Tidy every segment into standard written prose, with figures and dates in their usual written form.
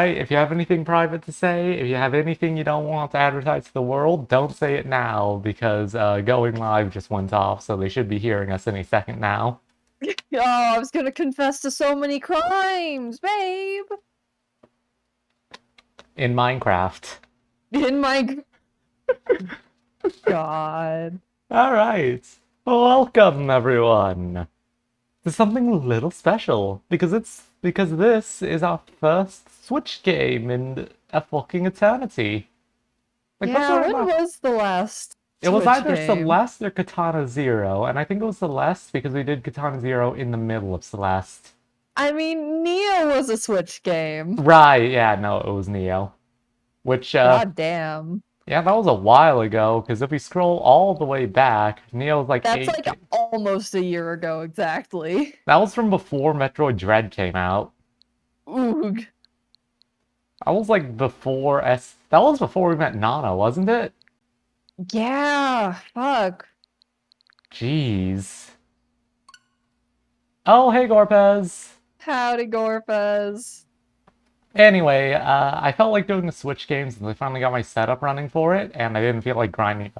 If you have anything private to say, if you have anything you don't want to advertise to the world, don't say it now because going live just went off, so they should be hearing us any second now. Oh, I was gonna confess to so many crimes, babe! In Minecraft. In my... God. Alright. Welcome, everyone, to something a little special, because this is our first Switch game in a fucking eternity. Like, Yeah, when was the last It was Switch either game? Celeste or Katana Zero, and I think it was Celeste because we did Katana Zero in the middle of Celeste. I mean, Neo was a Switch game. Right, yeah, no, it was Neo. Which, God damn. yeah, that was a while ago, because if we scroll all the way back, Neo's like That's 8... like almost a year ago, exactly. That was from before Metroid Dread came out. Oog. That was like before That was before we met Nana, wasn't it? Yeah, fuck. Jeez. Oh, hey, Gorpez! Howdy, Gorpez. Anyway, I felt like doing the Switch games, and I finally got my setup running for it, and I didn't feel like grinding.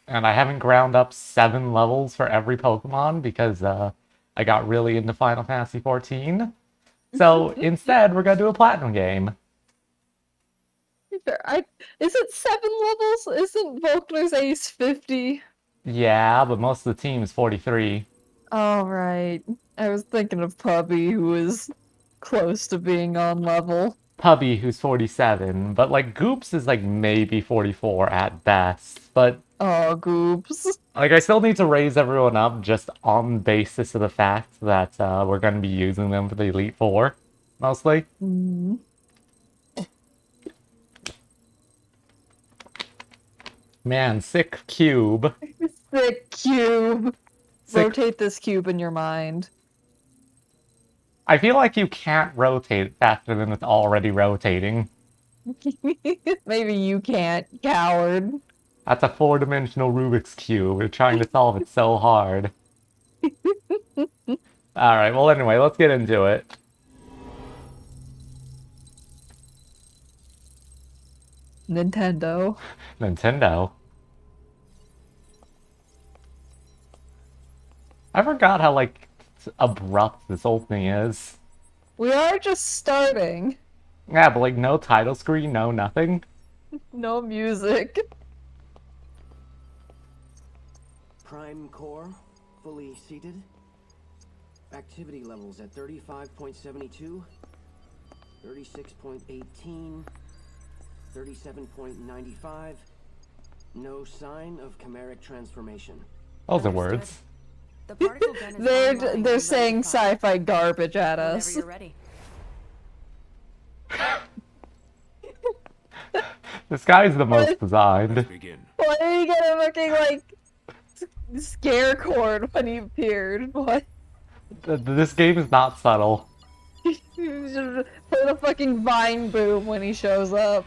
And I haven't ground up 7 levels for every Pokemon because I got really into Final Fantasy XIV. So instead, we're gonna do a Platinum game. Is it 7 levels? Isn't Volkner's Ace 50? Yeah, but most of the team is 43. Oh, right. I was thinking of Puppy, who was close to being on level. Pubby, who's 47, but like Goops is like maybe 44 at best. But Oh, Goops. like I still need to raise everyone up just on the basis of the fact that we're gonna be using them for the Elite Four, mostly. Mm. Man, sick cube. Sick cube. Sick. Rotate this cube in your mind. I feel like you can't rotate it faster than it's already rotating. Maybe you can't, coward. That's a 4-dimensional Rubik's Cube. We're trying to solve it so hard. Alright, well anyway, let's get into it. Nintendo. Nintendo. I forgot how, like, abrupt this whole thing is. We are just starting. Yeah, but like no title screen, no nothing. No music. Prime core, fully seated. Activity levels at 35.72, 36.18, 37.95. No sign of chimeric transformation. Those are words. The particle gun is online They're and ready saying to fire. sci-fi garbage at Whenever us. you're ready. This guy's the most designed. Begin. Why did he get a fucking, like, scare cord when he appeared? What? This game is not subtle. Put a fucking vine boom when he shows up.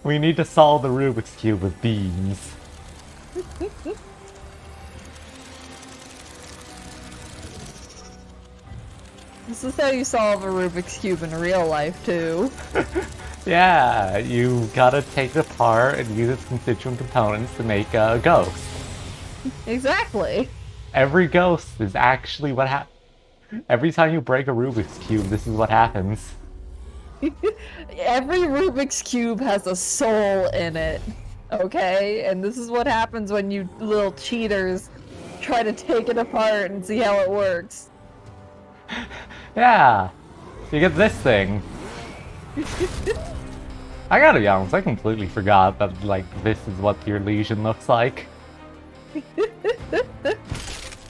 We need to solve the Rubik's Cube with beams. This is how you solve a Rubik's Cube in real life, too. Yeah, you gotta take it apart and use its constituent components to make a ghost. Exactly. Every ghost is actually what happens. Every time you break a Rubik's Cube, this is what happens. Every Rubik's Cube has a soul in it, okay? And this is what happens when you little cheaters try to take it apart and see how it works. Yeah, you get this thing. I gotta be honest, I completely forgot that, like, this is what your lesion looks like.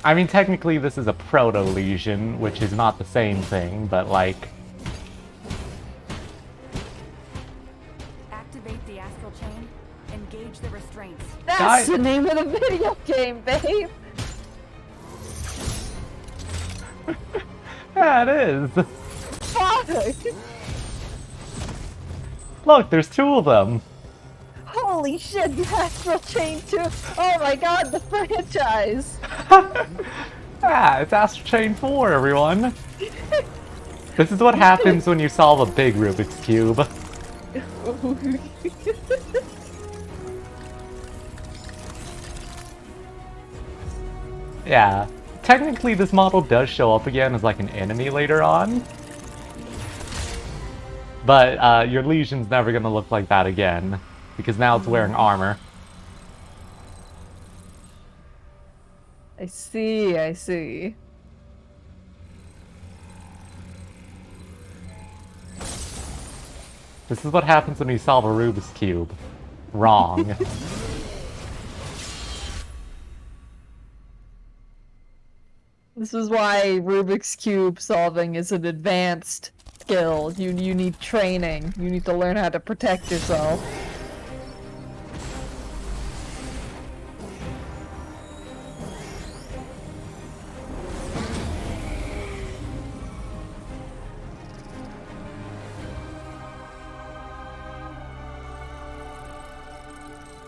I mean, technically this is a proto-lesion, which is not the same thing, but, like... Activate the astral chain. Engage the restraints. That's the name of the video game, babe! Yeah, it is. Fuck! Look, there's 2 of them. Holy shit, the Astral Chain 2! Oh my god, the franchise! Ah, it's Astral Chain 4, everyone! This is what happens when you solve a big Rubik's Cube. Yeah. Technically, this model does show up again as like an enemy later on. But your Legion's never gonna look like that again. Because now it's wearing armor. I see, I see. This is what happens when you solve a Rubik's Cube. Wrong. This is why Rubik's Cube solving is an advanced skill. You need training. You need to learn how to protect yourself.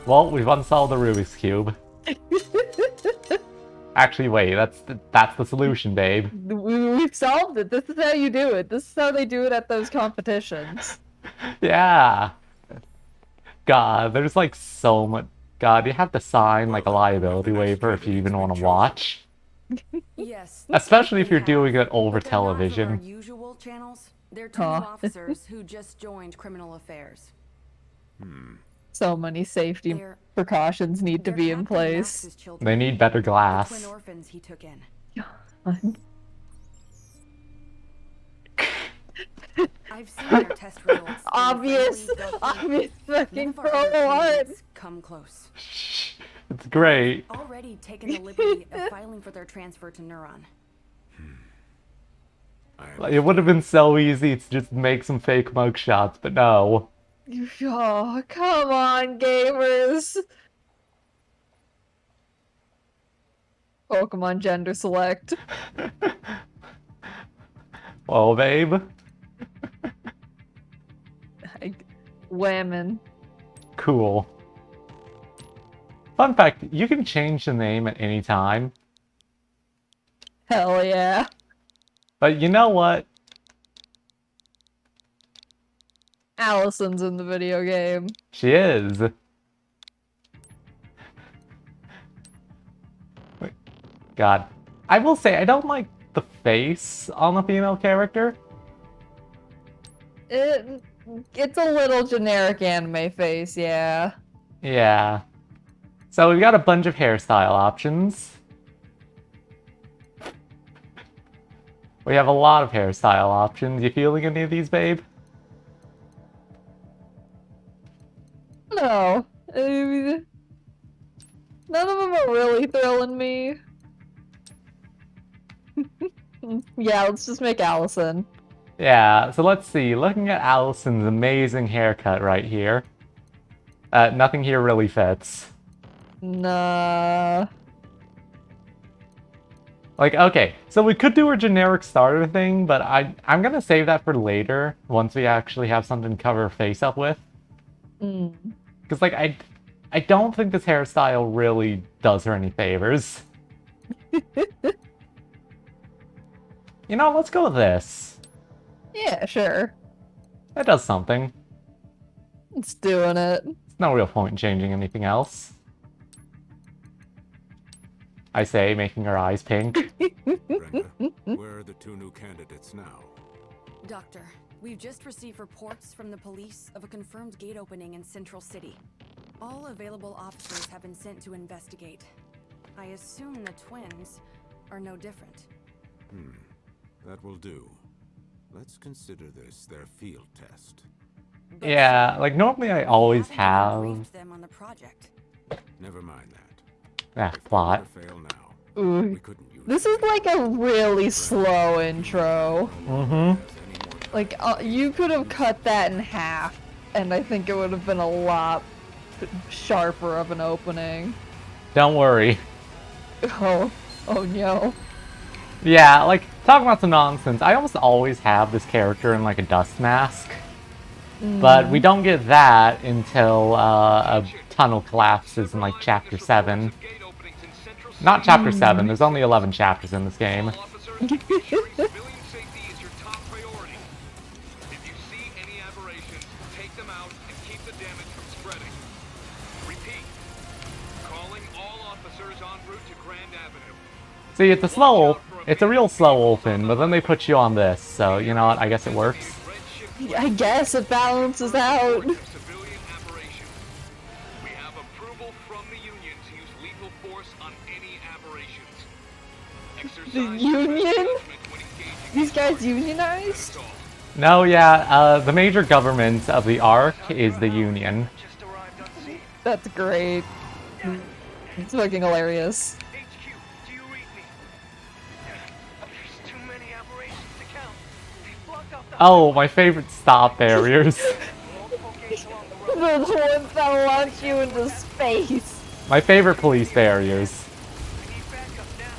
Well, we've unsolved the Rubik's Cube. Actually, wait, that's the solution, babe. We've solved it. This is how you do it. This is how they do it at those competitions. Yeah. God, there's like so much. God, you have to sign like a liability waiver if you even want to watch. Yes. Especially if you're we doing have, it over but they're not from our television. usual channels. They're two Huh. officers who just joined criminal affairs. So many safety They're- precautions need to They're be in Captain place. Max's children, They need better the twin glass. orphans he took in. I've seen their test results. and Obvious, frankly, they'll think obvious fucking none of our other pro art. candidates come close. It's great. Already taken the liberty of filing for their transfer to Neuron. It would have been so easy to just make some fake mugshots, but no. Oh, come on, gamers. Pokemon gender select. Well, babe. Women. Cool. Fun fact, you can change the name at any time. Hell yeah. But you know what? Allison's in the video game. She is. Wait. God. I will say, I don't like the face on the female character. It's a little generic anime face, yeah. Yeah. So we've got a bunch of hairstyle options. We have a lot of hairstyle options. You feeling any of these, babe? No. None of them are really thrilling me. Yeah, let's just make Allison. Yeah, so let's see. Looking at Allison's amazing haircut right here. Nothing here really fits. Nah. Like, okay, so we could do a generic starter thing, but I'm gonna save that for later, once we actually have something to cover her face up with. Because, like, I don't think this hairstyle really does her any favors. You know, let's go with this. Yeah, sure. That does something. It's doing it. There's no real point in changing anything else. I say, making her eyes pink. Brenda, where are the two new candidates now? Doctor, we've just received reports from the police of a confirmed gate opening in Central City. All available officers have been sent to investigate. I assume the twins are no different. That will do. Let's consider this their field test. Yeah, like, normally I always Haven't even have... briefed them on the project. Never mind that. Ah, If we plot. were to fail now, Ooh. we couldn't use This it is like a really slow intro. as any more time. Like, you could have cut that in half, and I think it would have been a lot sharper of an opening. Don't worry. Oh no. Yeah, like, talking about some nonsense, I almost always have this character in, like, a dust mask. But we don't get that until a tunnel collapses in like chapter 7. Not chapter 7, there's only 11 chapters in this game. Civilian safety is your top priority. If you see any aberrations, take them out and keep the damage from spreading. Repeat. Calling all officers en route to Grand Avenue. See, it's a real slow open, but then they put you on this, so you know what, I guess it works. I guess it balances out. Civilian aberrations. We have approval from the Union to use lethal force on any aberrations. The Union? These guys unionized? No, yeah, the major government of the Ark is the Union. That's great. It's fucking hilarious. HQ, do you read me? There's too many aberrations to count. They've blocked off the Oh, my favorite stop barriers. multiple gates along the road. The ones that launch you into space. My favorite police barriers. We need backup now.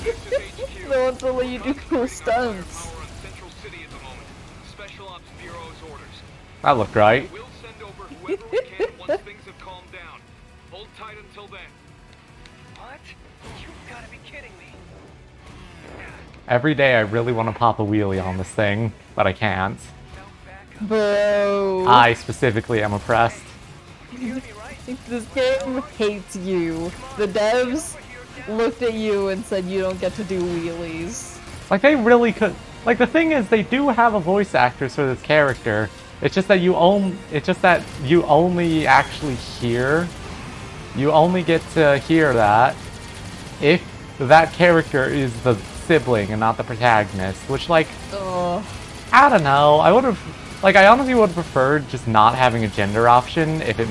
This is HQ. The ones that let you do cool stunts. Power on Central City at the moment. Special Ops Bureau's orders. That looked right. We'll send over whoever we can once things have calmed down. Hold tight until then. What? You've got to be kidding me. Every day I really want to pop a wheelie on this thing, but I can't. No backup. Bro. I specifically am oppressed. You heard me right? This game hates you. The devs looked at you and said you don't get to do wheelies. Like, they really could... Like, the thing is, they do have a voice actress for this character. It's just that you only actually hear... You only get to hear that if that character is the sibling and not the protagonist. Which, like, Ugh. I don't know. I would have... Like, I honestly would have preferred just not having a gender option if it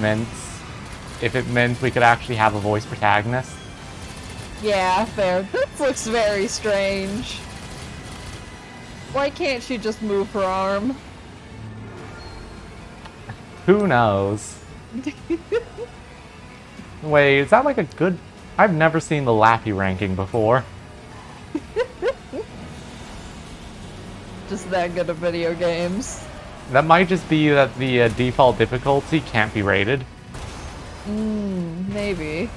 meant we could actually have a voice protagonist. Yeah, fair. This looks very strange. Why can't she just move her arm? Who knows? Wait, is that like a good... I've never seen the Lappy ranking before. Just that good at video games. That might just be that the default difficulty can't be rated. Maybe.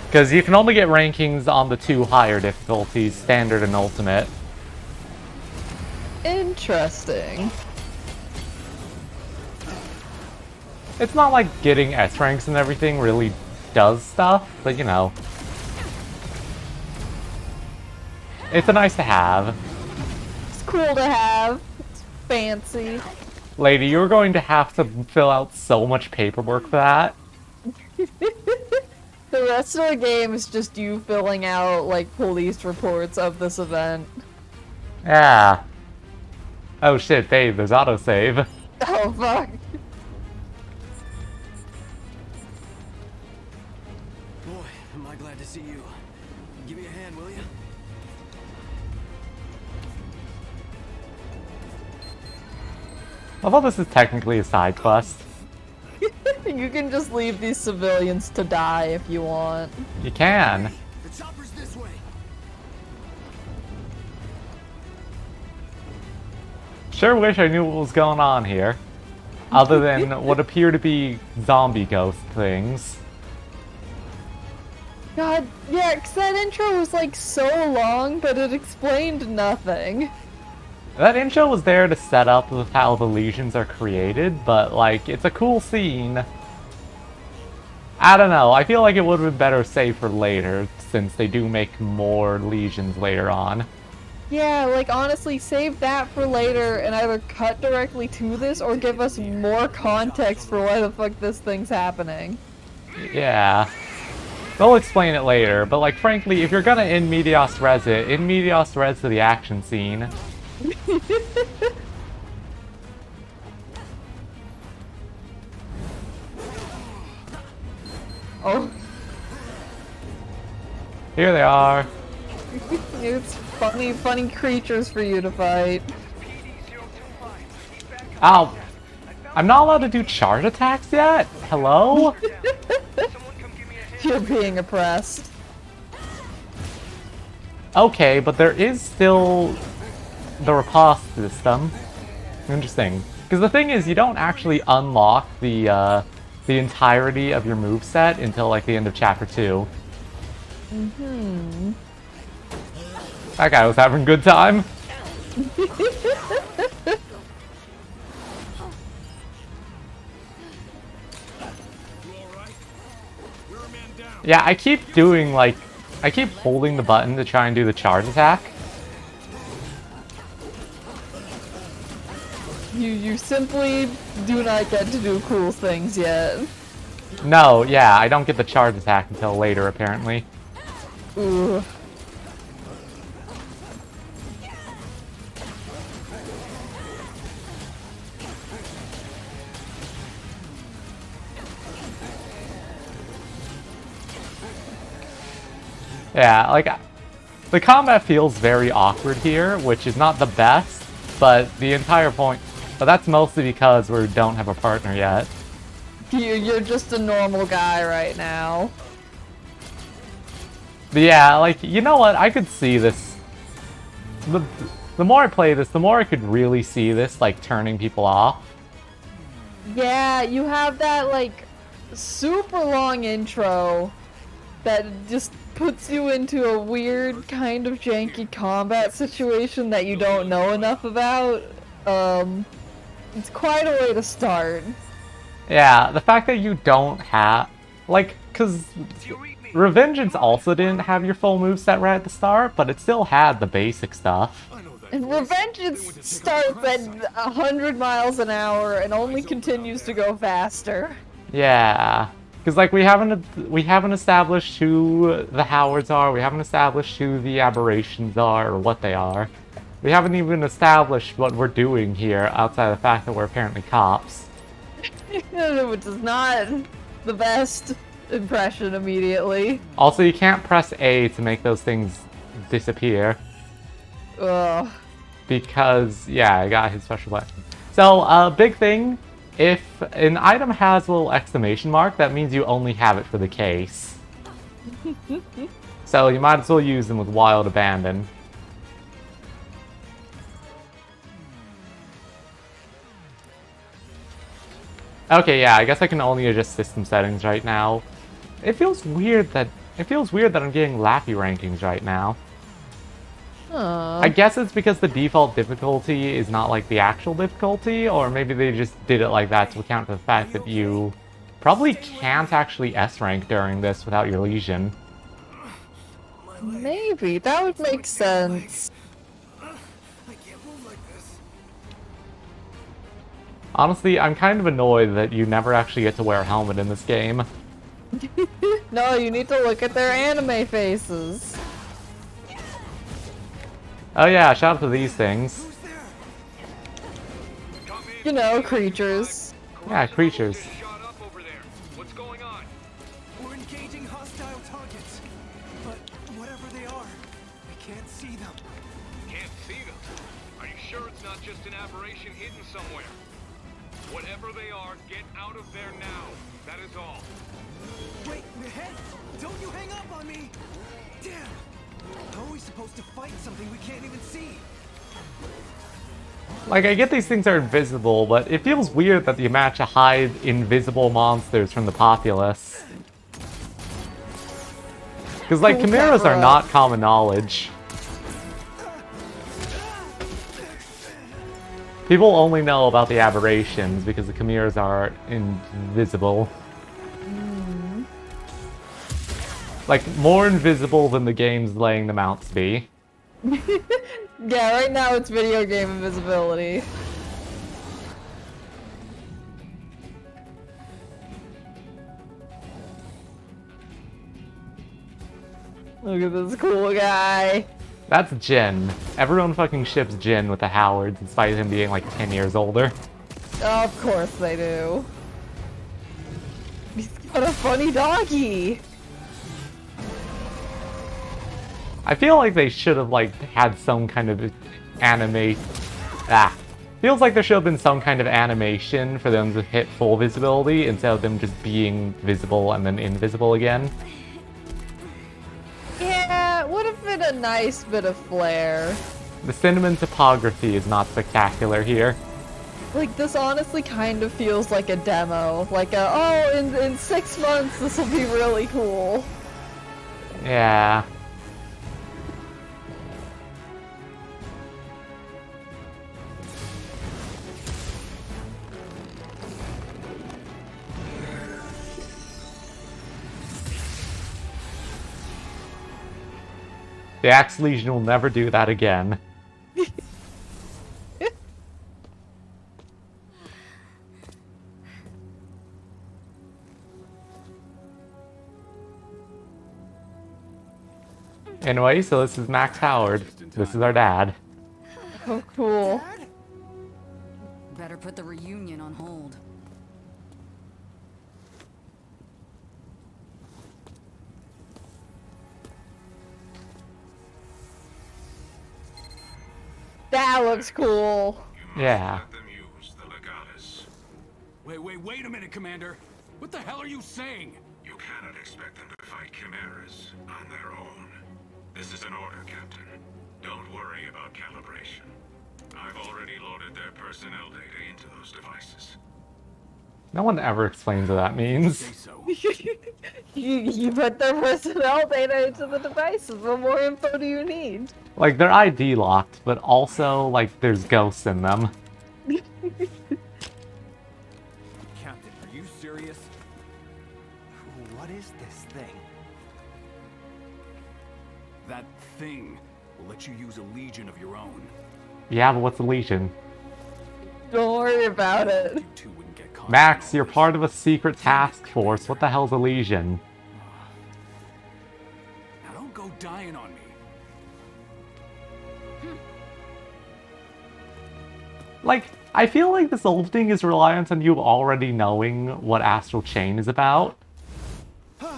Because you can only get rankings on the 2 higher difficulties, Standard and Ultimate. Interesting. It's not like getting S ranks and everything really does stuff, but you know. It's a nice to have. It's cool to have. It's fancy. Lady, you're going to have to fill out so much paperwork for that. The rest of the game is just you filling out, like, police reports of this event. Yeah. Oh shit, babe, there's autosave. Oh, fuck. Boy, am I glad to see you. Give me a hand, will you? Although this is technically a side quest. You can just leave these civilians to die if you want. You can. The chopper's this way. Sure wish I knew what was going on here. Other than what appear to be zombie ghost things. God, yeah, 'cause that intro was like so long, but it explained nothing. That intro was there to set up with how the lesions are created, but like, it's a cool scene. I don't know, I feel like it would have been better saved for later, since they do make more lesions later on. Yeah, like honestly, save that for later and either cut directly to this or give us more context for why the fuck this thing's happening. Yeah. They'll explain it later, but like, frankly, if you're gonna in medias res it, in medias res to the action scene. Oh, Here they are. it's funny creatures for you to fight. Ow. I'm not allowed to do charge attacks yet? Hello? You're being oppressed. Okay, but there is still... the riposte system. Interesting. Because the thing is, you don't actually unlock the entirety of your moveset until like the end of chapter 2. Mm-hmm. That guy was having a good time. Yeah, I keep holding the button to try and do the charge attack. You simply do not get to do cool things yet. No, yeah, I don't get the charge attack until later, apparently. Ooh. Yeah, like, the combat feels very awkward here, which is not the best, but the entire point... But that's mostly because we don't have a partner yet. You're just a normal guy right now. But yeah, like, you know what? I could see this. The more I play this, the more I could really see this, like, turning people off. Yeah, you have that, like, super long intro that just puts you into a weird kind of janky combat situation that you don't know enough about. It's quite a way to start. Yeah, the fact that you don't have... Like, because Revengeance also didn't have your full moveset right at the start, but it still had the basic stuff. And Revengeance starts at 100 miles an hour and only continues to go faster. Yeah, because like we haven't established who the Howards are. We haven't established who the Aberrations are or what they are. We haven't even established what we're doing here outside of the fact that we're apparently cops. Which is not the best impression immediately. Also, you can't press A to make those things disappear. Ugh. Because, yeah, I got his special weapon. So, big thing, if an item has a little exclamation mark, that means you only have it for the case. So you might as well use them with wild abandon. Okay, yeah, I guess I can only adjust system settings right now. It feels weird that I'm getting Lappy rankings right now. I guess it's because the default difficulty is not like the actual difficulty, or maybe they just did it like that to account for the fact that you probably can't actually S-rank during this without your Legion. Maybe, that would make sense. Honestly, I'm kind of annoyed that you never actually get to wear a helmet in this game. No, you need to look at their anime faces. Oh yeah, shout out to these things. You know, creatures. Yeah, creatures. What's going on? We're engaging hostile targets, but whatever they are, we can't see them. Can't see them. Are you sure it's not just an aberration hidden somewhere? Whatever they are, get out of there now. That is all. Wait, hey! Don't you hang up on me! Damn! How are we supposed to fight something we can't even see? Like, I get these things are invisible, but it feels weird that you manage to hide invisible monsters from the populace. Because, like, chimeras are not common knowledge. People only know about the aberrations because the chimeras are invisible. Like, more invisible than the game's laying them out to be. Yeah, right now it's video game invisibility. Look at this cool guy. That's Jin. Everyone fucking ships Jin with the Howards, despite him being like 10 years older. Of course they do. He's got a funny doggy. I feel like they should have like had some kind of feels like there should have been some kind of animation for them to hit full visibility instead of them just being visible and then invisible again. Yeah, would have been a nice bit of flair. The cinnamon topography is not spectacular here. Like, this honestly kind of feels like a demo. Like oh, in 6 months this will be really cool. Yeah. The Axe Legion will never do that again. Anyway, so this is Max Howard. This is our dad. Oh, cool. Better put the reunion on hold. That looks cool. Yeah. Let them use the Legatus. Wait a minute, Commander. What the hell are you saying? You cannot expect them to fight chimeras on their own. This is an order, Captain. Don't worry about calibration. I've already loaded their personnel data into those devices. No one ever explains what that means. Say so. You put their personnel data into the devices. What more info do you need? Like, they're ID locked, but also, like, there's ghosts in them. Captain, are you serious? What is this thing? That thing will let you use a legion of your own. Yeah, but what's a Legion? Don't worry about it. You two wouldn't get caught. Max, you're part of a secret task force. What the hell's a Legion? Now don't go dying on me. Like, I feel like this whole thing is reliant on you already knowing what Astral Chain is about.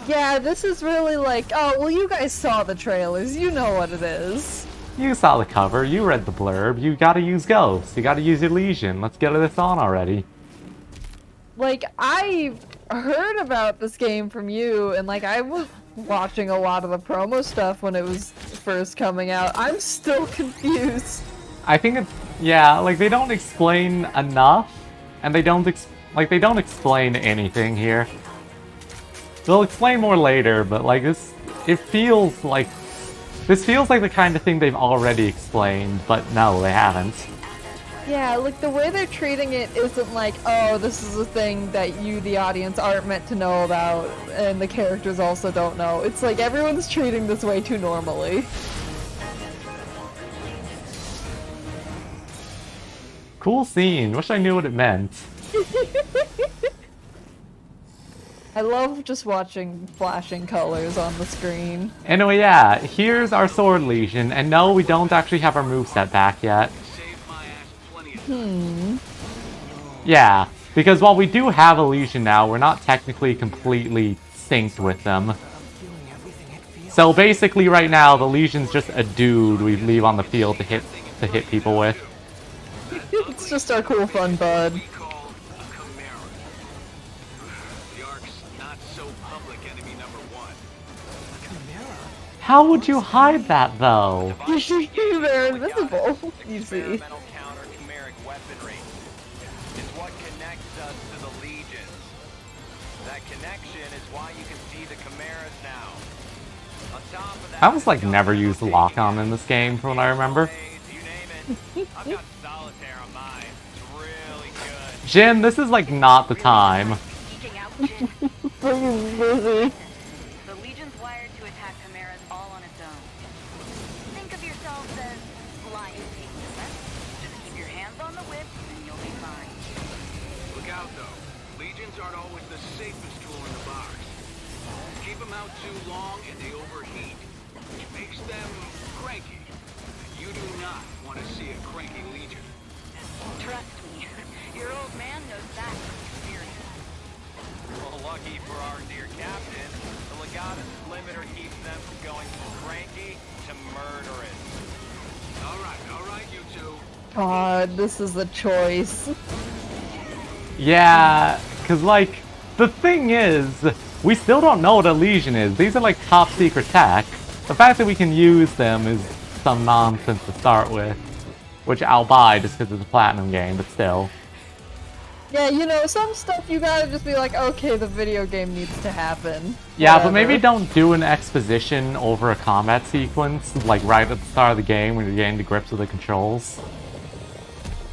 Yeah, this is really like, oh, well, you guys saw the trailers. You know what it is. You saw the cover, you read the blurb, you gotta use ghosts, you gotta use your Legion. Let's get this on already. Like, I heard about this game from you, and like, I was watching a lot of the promo stuff when it was first coming out. I'm still confused. I think it's, yeah, like, they don't explain enough, and they don't explain anything here. They'll explain more later, but like, this feels like the kind of thing they've already explained, but no, they haven't. Yeah, like the way they're treating it isn't like, oh, this is a thing that you, the audience, aren't meant to know about, and the characters also don't know. It's like everyone's treating this way too normally. Cool scene. Wish I knew what it meant. I love just watching flashing colors on the screen. Anyway, yeah, here's our Sword Legion, and no, we don't actually have our moveset back yet. Saved my ass plenty of time. Yeah, because while we do have a Legion now, we're not technically completely synced with them. So basically right now, the Legion's just a dude we leave on the field to hit people with. It's just our cool fun bud. We call a chimera. The Ark's not so public enemy number one. How would you hide that, though? They're invisible, you see. Experimental counter-chimeric weaponry is what connects us to the legions. That connection is why you can see the chimeras now. On top of that, I was like never used lock-on in this game from what I remember. you name it. I've got solitaire on mine. It's really good. Jin, this is like not the time. Geeking out, Jin. Freaking busy. The Legion's wired to attack chimeras all on its own. Think of yourselves as lions taking the scent. Just keep your hands on the whip and you'll be fine. Look out, though. Legions aren't always the safest tool in the box. Keep them out too long and they overheat, which makes them cranky. You do not want to see a cranky Legion. Trust me, your old man knows that from experience. Well, lucky for our dear captain, the Legatus limiter keeps them from going from cranky to murderous. All right, you two. God, this is a choice. Yeah, because, like, the thing is, we still don't know what a Legion is. These are, like, top secret tech. The fact that we can use them is some nonsense to start with. Which I'll buy just because it's a Platinum game, but still. Yeah, you know, some stuff you gotta just be like, okay, the video game needs to happen. Yeah, but Whatever. maybe don't do an exposition over a combat sequence, like right at the start of the game when you're getting to grips with the controls.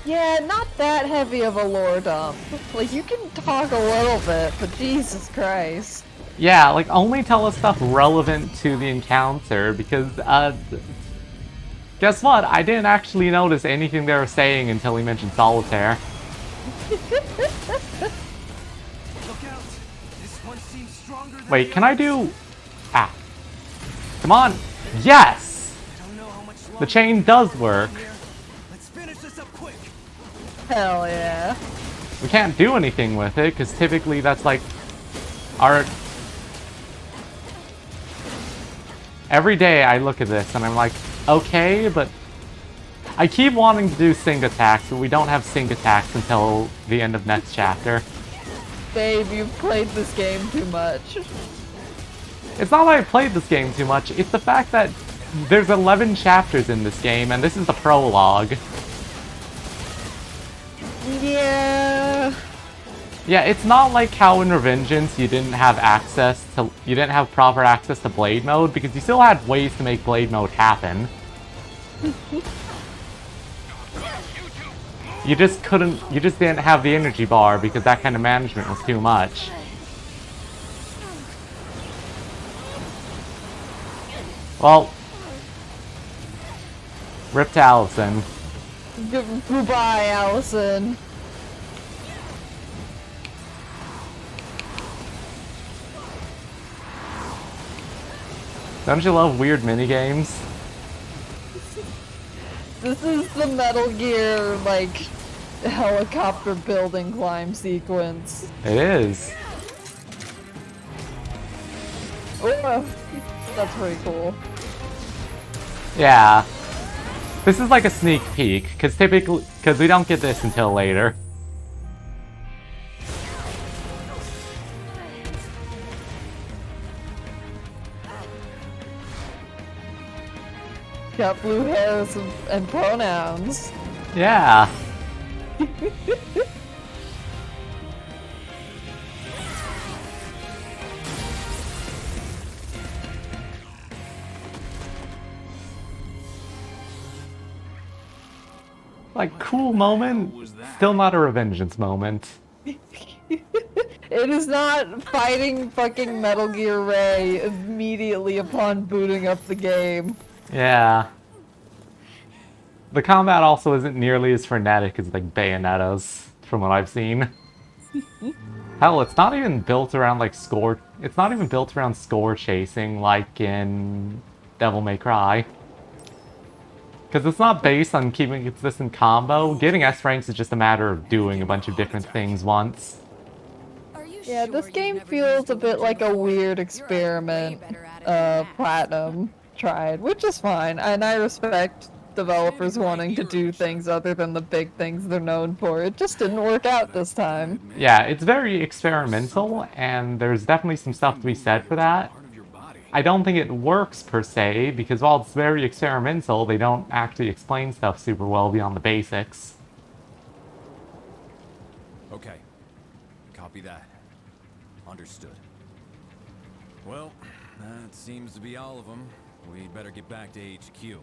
Yeah, not that heavy of a lore dump. Like, you can talk a little bit, but Jesus Christ. Yeah, like, only tell us stuff relevant to the encounter, because, guess what? I didn't actually notice anything they were saying until he mentioned Solitaire. Look out! This one seems stronger than Wait, the can I others. do... Ah. Come on! Yes! I don't know how much The longer chain does work. here. Let's finish this up quick. Hell yeah. We can't do anything with it, because typically that's like... our... Every day I look at this and I'm like, okay, but... I keep wanting to do sync attacks, but we don't have sync attacks until the end of next chapter. Babe, you've played this game too much. It's not that I played this game too much, it's the fact that there's 11 chapters in this game, and this is the prologue. Yeah. Yeah, it's not like how in Revengeance you didn't have proper access to Blade Mode, because you still had ways to make Blade Mode happen. You just didn't have the energy bar because that kind of management was too much. Well, rip to Allison. Goodbye, Allison. Don't you love weird minigames? This is the Metal Gear, like, helicopter building climb sequence. It is. Oh, that's pretty cool. Yeah. This is like a sneak peek, because we don't get this until later. Got blue hairs and pronouns. Yeah. Like, cool moment, still not a Revengeance moment. It is not fighting fucking Metal Gear Ray immediately upon booting up the game. Yeah. The combat also isn't nearly as frenetic as, like, Bayonetta's, from what I've seen. Hell, it's not even built around, like, it's not even built around score chasing like in Devil May Cry. Because it's not based on keeping a consistent combo. Getting S ranks is just a matter of doing a bunch of different things once. Yeah, this game feels a bit like a weird experiment Platinum tried, which is fine, and I respect developers wanting to do things other than the big things they're known for. It just didn't work out this time. Yeah, it's very experimental, and there's definitely some stuff to be said for that. I don't think it works per se, because while it's very experimental, they don't actually explain stuff super well beyond the basics. Okay. Copy that. Understood. Well, that seems to be all of them. We'd better get back to HQ.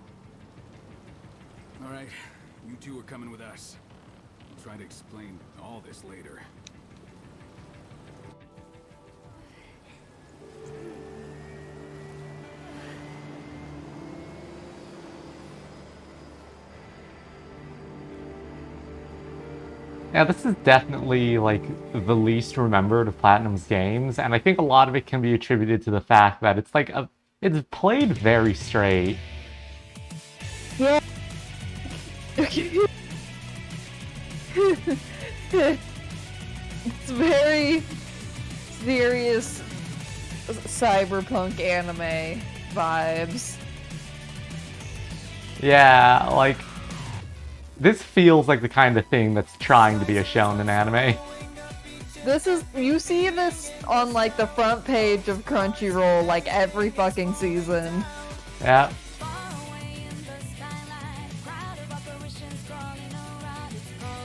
All right, you two are coming with us. We'll try to explain all this later. Yeah, this is definitely, like, the least remembered of Platinum's games, and I think a lot of it can be attributed to the fact that it's, like, it's played very straight. Yeah. It's very serious cyberpunk anime vibes. Yeah, like, this feels like the kind of thing that's trying to be a shonen anime. This is, you see this on like the front page of Crunchyroll like every fucking season. Yeah.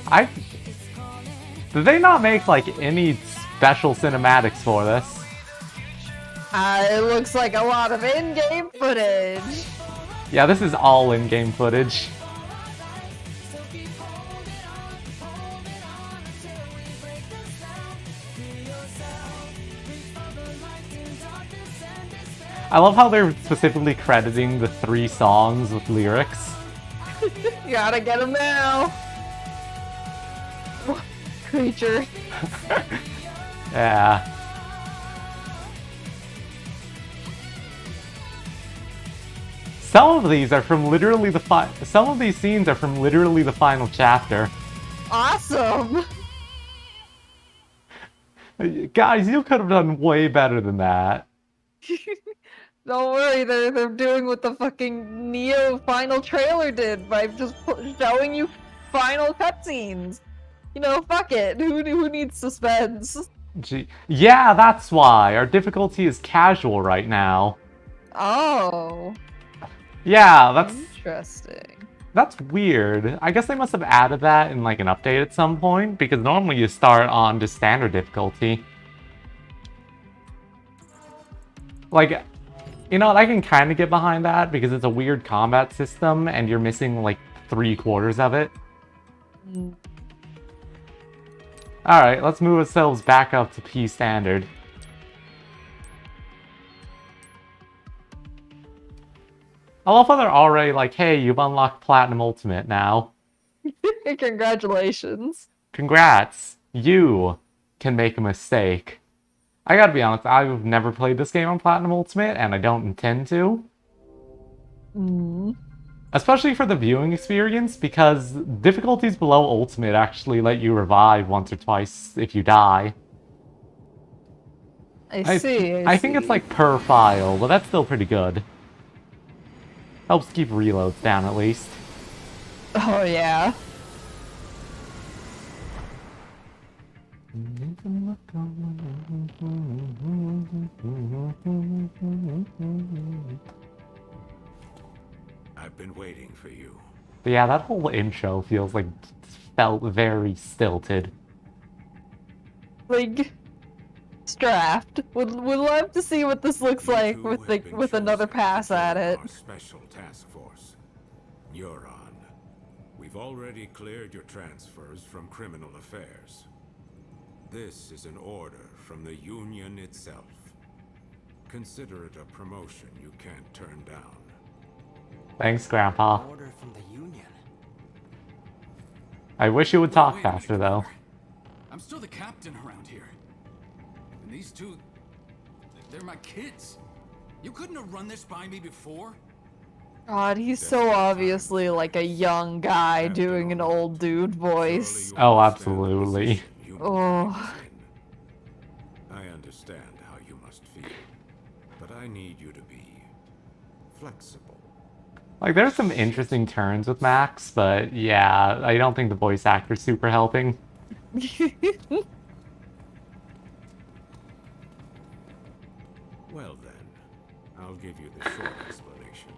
I did they not make like any special cinematics for this? It looks like a lot of in-game footage. Yeah, this is all in-game footage. I love how they're specifically crediting the 3 songs with lyrics. You gotta get him now. Creature. Yeah. Some of these are from literally some of these scenes are from literally the final chapter. Awesome. Guys, you could have done way better than that. Don't worry, they're doing what the fucking Neo final trailer did by just showing you final cutscenes. You know, fuck it. Who needs suspense? Gee. Yeah, that's why. Our difficulty is casual right now. Oh. Yeah, that's weird. I guess they must have added that in like an update at some point, because normally you start on just standard difficulty. Like, you know what, I can kind of get behind that because it's a weird combat system and you're missing like 3/4 of it. Alright, let's move ourselves back up to P standard. I love how they're already like, hey, you've unlocked Platinum Ultimate now. Congratulations. Congrats. You can make a mistake. I gotta be honest, I've never played this game on Platinum Ultimate, and I don't intend to. Especially for the viewing experience, because difficulties below Ultimate actually let you revive once or twice if you die. I see. I think it's like per file, but that's still pretty good. Helps keep reloads down at least. Oh yeah. I've been waiting for you. But yeah, that whole intro felt very stilted. Like, Straft. Would love to see what this looks like with another pass at it. Our special task force, Neuron. We've already cleared your transfers from criminal affairs. This is an order from the Union itself. Consider it a promotion you can't turn down. Thanks, Grandpa. Order from the Union. I wish you would talk Wait a minute, faster, though. Commander. I'm still the captain around here. And these two, they're my kids. You couldn't have run this by me before? God, he's so obviously like a young guy doing an old dude voice. Oh, absolutely. Oh. I understand how you must feel, but I need you to be flexible. Like, there's some interesting turns with Max, but yeah, I don't think the voice actor's super helping. Well then, I'll give you the short explanation.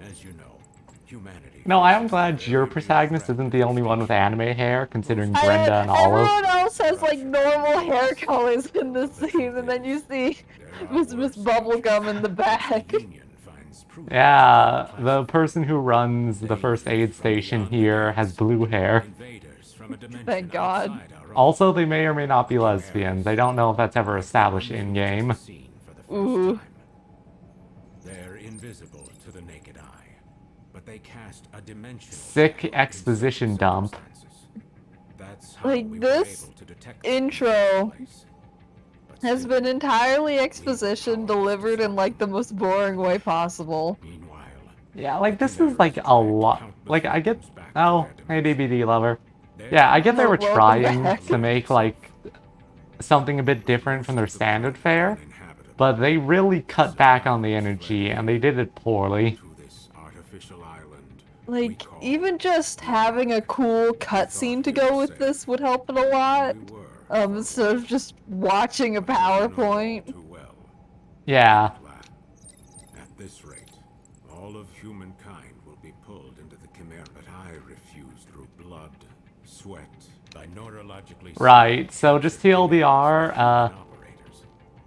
As you know, humanity... No, I am glad your protagonist isn't the only one with anime hair, considering Brenda and Olive. Everyone else has like normal hair colors in this scene, and then you see Miss Bubblegum in the back. Yeah, the person who runs the first aid station here has blue hair. Thank God. Also, they may or may not be lesbians. I don't know if that's ever established in-game. Ooh. They're invisible to the naked eye, but they cast a dimensional Sick exposition dump. That's how Like, we were this able to detect intro has been entirely exposition delivered in like the most boring way possible. Yeah, like this is like a lot. Like I get. Oh, hey DVD lover. Yeah, I get they were Welcome trying back. to make like something a bit different from their standard fare, but they really cut back on the energy and they did it poorly. Like, even just having a cool cutscene to go with this would help it a lot. Instead of just watching a PowerPoint. Yeah. At this rate, all of humankind will be pulled into the Chimera, but I refuse through blood, sweat by neurologically... Right, so just TLDR,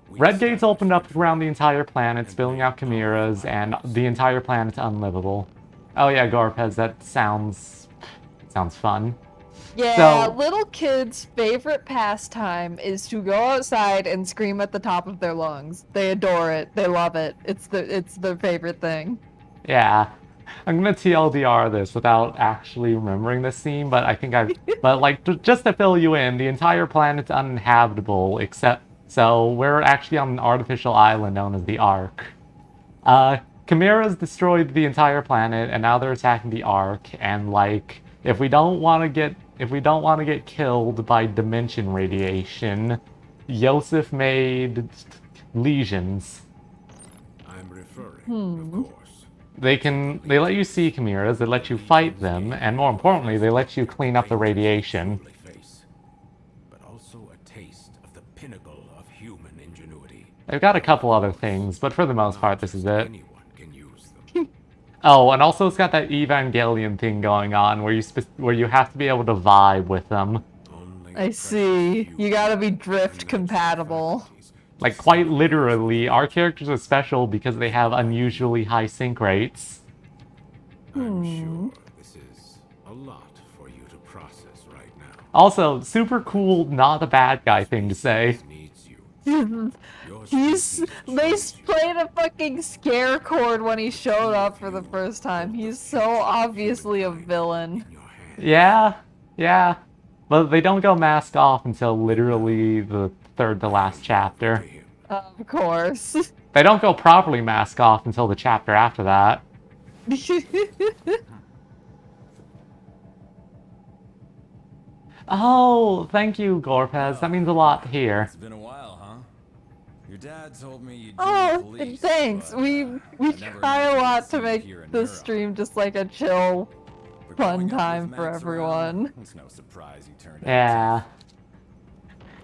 Red Gate's opened up around the entire planet, spilling out chimeras, and the entire planet's unlivable. Oh yeah, Garpez, that sounds fun. Yeah, So, little kids' favorite pastime is to go outside and scream at the top of their lungs. They adore it. They love it. It's their favorite thing. yeah. I'm gonna TLDR this without actually remembering this scene, but I think but like, just to fill you in, the entire planet's uninhabitable, except, so we're actually on an artificial island known as the Ark. Chimeras destroyed the entire planet, and now they're attacking the Ark, and like, if we don't want to get killed by dimension radiation, Yosef made lesions. I'm referring, of course. They let you see chimeras, they let you fight them, and more importantly, they let you clean up the radiation. But also a taste of the pinnacle of human ingenuity. They've got a couple other things, but for the most part, this is it. Oh, and also it's got that Evangelion thing going on, where you have to be able to vibe with them. I see. You gotta be drift compatible. Like, quite literally, our characters are special because they have unusually high sync rates. I'm sure this is a lot for you to process right now. Also, super cool, not a bad guy thing to say. They played a fucking scare chord when he showed up for the first time. He's so obviously a villain. Yeah, yeah. But they don't go mask off until literally the third to last chapter. Of course. They don't go properly mask off until the chapter after that. Oh, thank you, Gorpez. That means a lot here. It's been a while, huh? Your dad told me you'd Oh, join the police, thanks. but, We try a lot to make this stream just like a chill, fun time for everyone. It's no surprise you turned Yeah.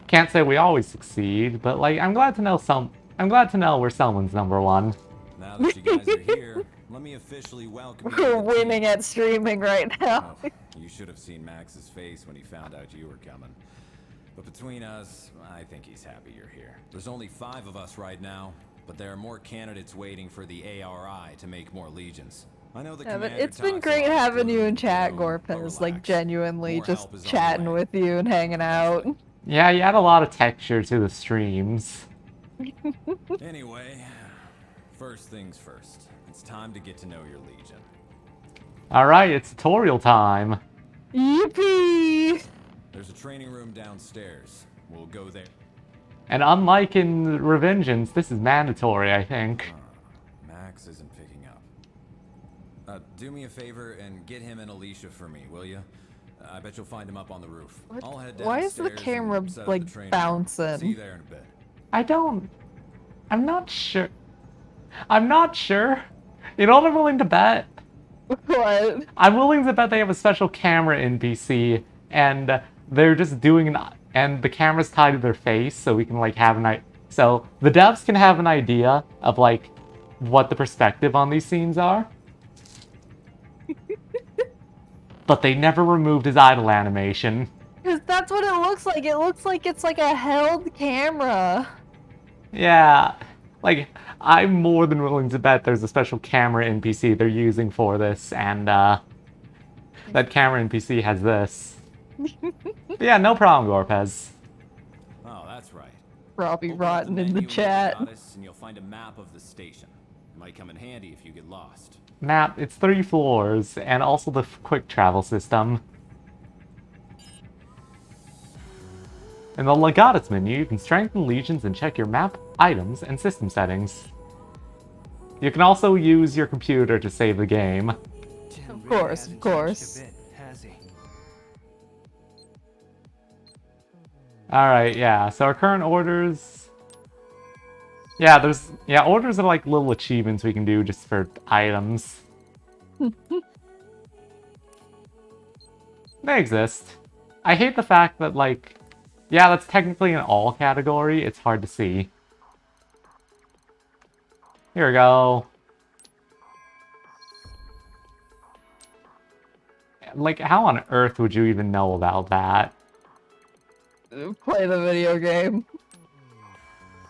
Can't say we always succeed, but like I'm glad to know we're someone's number one. Now that you guys are here, let me officially welcome you. We're winning at streaming right now. Oh, you should have seen Max's face when he found out you were coming. But between us, I think he's happy you're here. There's only 5 of us right now, but there are more candidates waiting for the ARI to make more legions. I know the but it's been great having you in chat, Gorpez. Like genuinely just chatting with you and hanging out. Yeah, you add a lot of texture to the streams. Anyway, first things first. It's time to get to know your legion. Alright, it's tutorial time. Yippee! There's a training room downstairs. We'll go there. And unlike in Revengeance, this is mandatory, I think. Max isn't picking up. Do me a favor and get him and Alicia for me, will you? I bet you'll find him up on the roof. I'll head downstairs. Why is the camera like bouncing? See you there in a bit. I'm not sure. I'm not sure. You know what I'm willing to bet? What? I'm willing to bet they have a special camera NPC, and they're just doing and the camera's tied to their face, so we can like have so the devs can have an idea of like what the perspective on these scenes are. But they never removed his idle animation. Because that's what it looks like. It looks like it's like a held camera. Yeah, like, I'm more than willing to bet there's a special camera NPC they're using for this, and, that camera NPC has this. But yeah, no problem, Gorpez. Oh, that's right. Robbie Rotten in the chat. And you'll find a map of the station. It might come in handy if you get lost. Map, it's 3 floors, and also the quick travel system. In the Legatus menu, you can strengthen legions and check your map, items, and system settings. You can also use your computer to save the game. Of course, of course. Alright, yeah, so our current orders... Yeah, orders are like little achievements we can do just for items. They exist. I hate the fact that, like... Yeah, that's technically an all category, it's hard to see. Here we go. like, how on earth would you even know about that? Play the video game.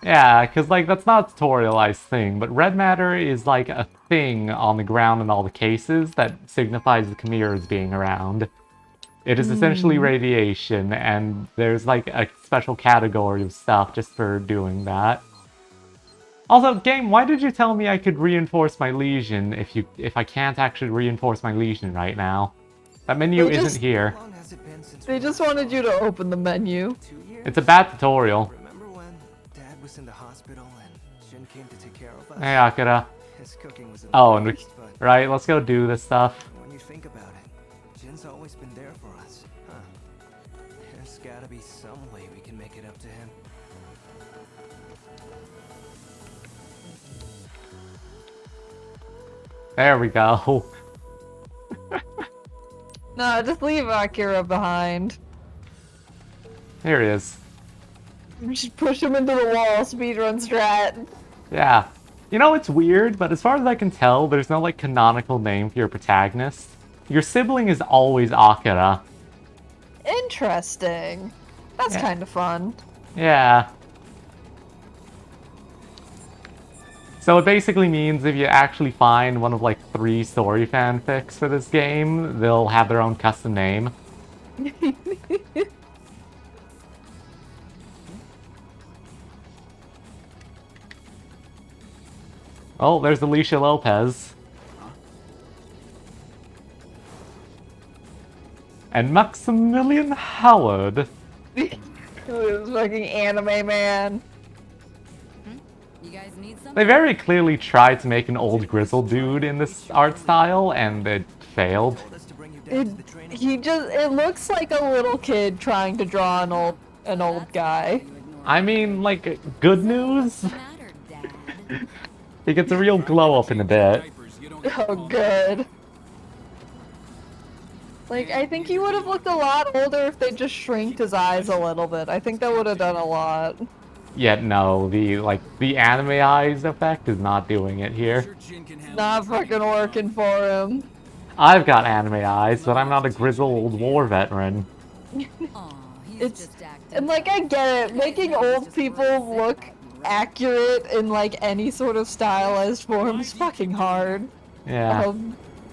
Yeah, because, like, that's not a tutorialized thing, but red matter is, like, a thing on the ground in all the cases that signifies the chimeras being around. It is essentially radiation, and there's, like, a special category of stuff just for doing that. Also, game, why did you tell me I could reinforce my lesion if I can't actually reinforce my lesion right now? That menu isn't here. How long has it been since They just wanted you to open the menu. 2 years? It's a bad tutorial. Remember when Dad was in the hospital and Jin came to take care of us? Hey, Akira. His cooking was Oh, and we... first, but Right, let's go do this stuff. when you think about it, Jin's always been there for us, huh? There's gotta be some way we can make it up to him. There we go. No, just leave Akira behind. Here he is. Just push him into the wall, speedrun strat. Yeah. You know, it's weird, but as far as I can tell, there's no, like, canonical name for your protagonist. Your sibling is always Akira. Interesting. That's Yeah. kind of fun. Yeah. So it basically means if you actually find one of, like, 3 story fanfics for this game, they'll have their own custom name. Oh, there's Alicia Lopez. And Maximilian Howard. This fucking anime man. You guys need something? They very clearly tried to make an old grizzled dude in this art style, and it failed. Told us to bring you down to the training. It looks like a little kid trying to draw an old guy. I mean, like, good news? What's the matter, Dad? He gets a real glow up in a bit. Diapers, you don't get Oh, good. Like, I think he would have looked a lot older if they just shrinked his eyes a little bit. I think that would have done a lot. Yet no, the anime eyes effect is not doing it here. sure Jin can handle Not the training. fucking working for him. I've got anime eyes, but I'm not a grizzled war veteran. Aw, he's It's just acting. and like I get it, making old people look accurate in like any sort of stylized form is fucking hard. Yeah.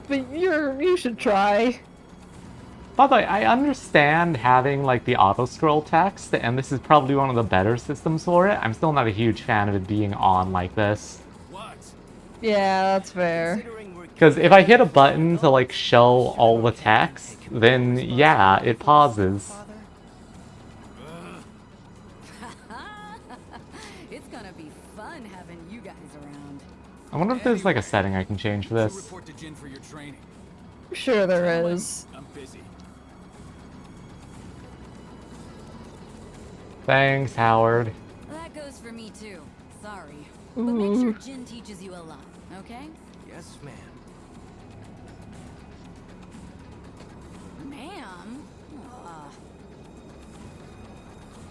But you should try. By the way, I understand having, like, the auto-scroll text, and this is probably one of the better systems for it. I'm still not a huge fan of it being on like this. What? Yeah, that's fair. Considering we're Because if I hit a button to, like, show all the text, then, yeah, it pauses. father, It's gonna be fun having you guys around. I wonder if there's, like, a setting I can change for So this. report to Jin for your training. Sure there is. I'm busy. Thanks, Howard. That goes for me too. Sorry. But make sure Jin teaches you a lot, okay? yes, ma'am. Ma'am?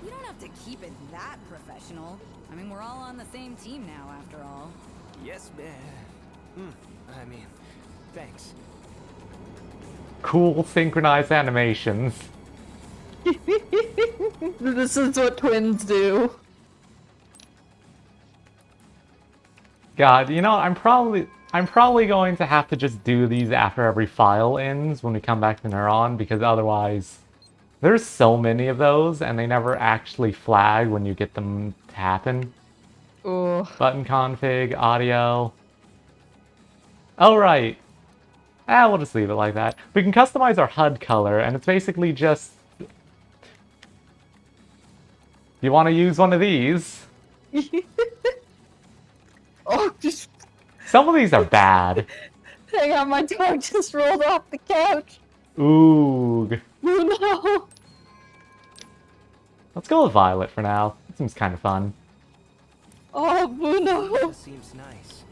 You don't have to keep it that professional. I mean, we're all on the same team now, after all. Yes, ma'am. I mean, thanks. Cool synchronized animations. This is what twins do. God, you know, I'm probably going to have to just do these after every file ends when we come back to Neuron, because otherwise there's so many of those and they never actually flag when you get them to happen. Ooh. Button config, audio. Oh, right. We'll just leave it like that. We can customize our HUD color, and it's basically just... You want to use one of these? Oh, just Some of these are bad. hang on, my dog just rolled off the couch. Ooh. Oh no. Let's go with Violet for now. It seems kind of fun. Oh, Bruno. That seems nice.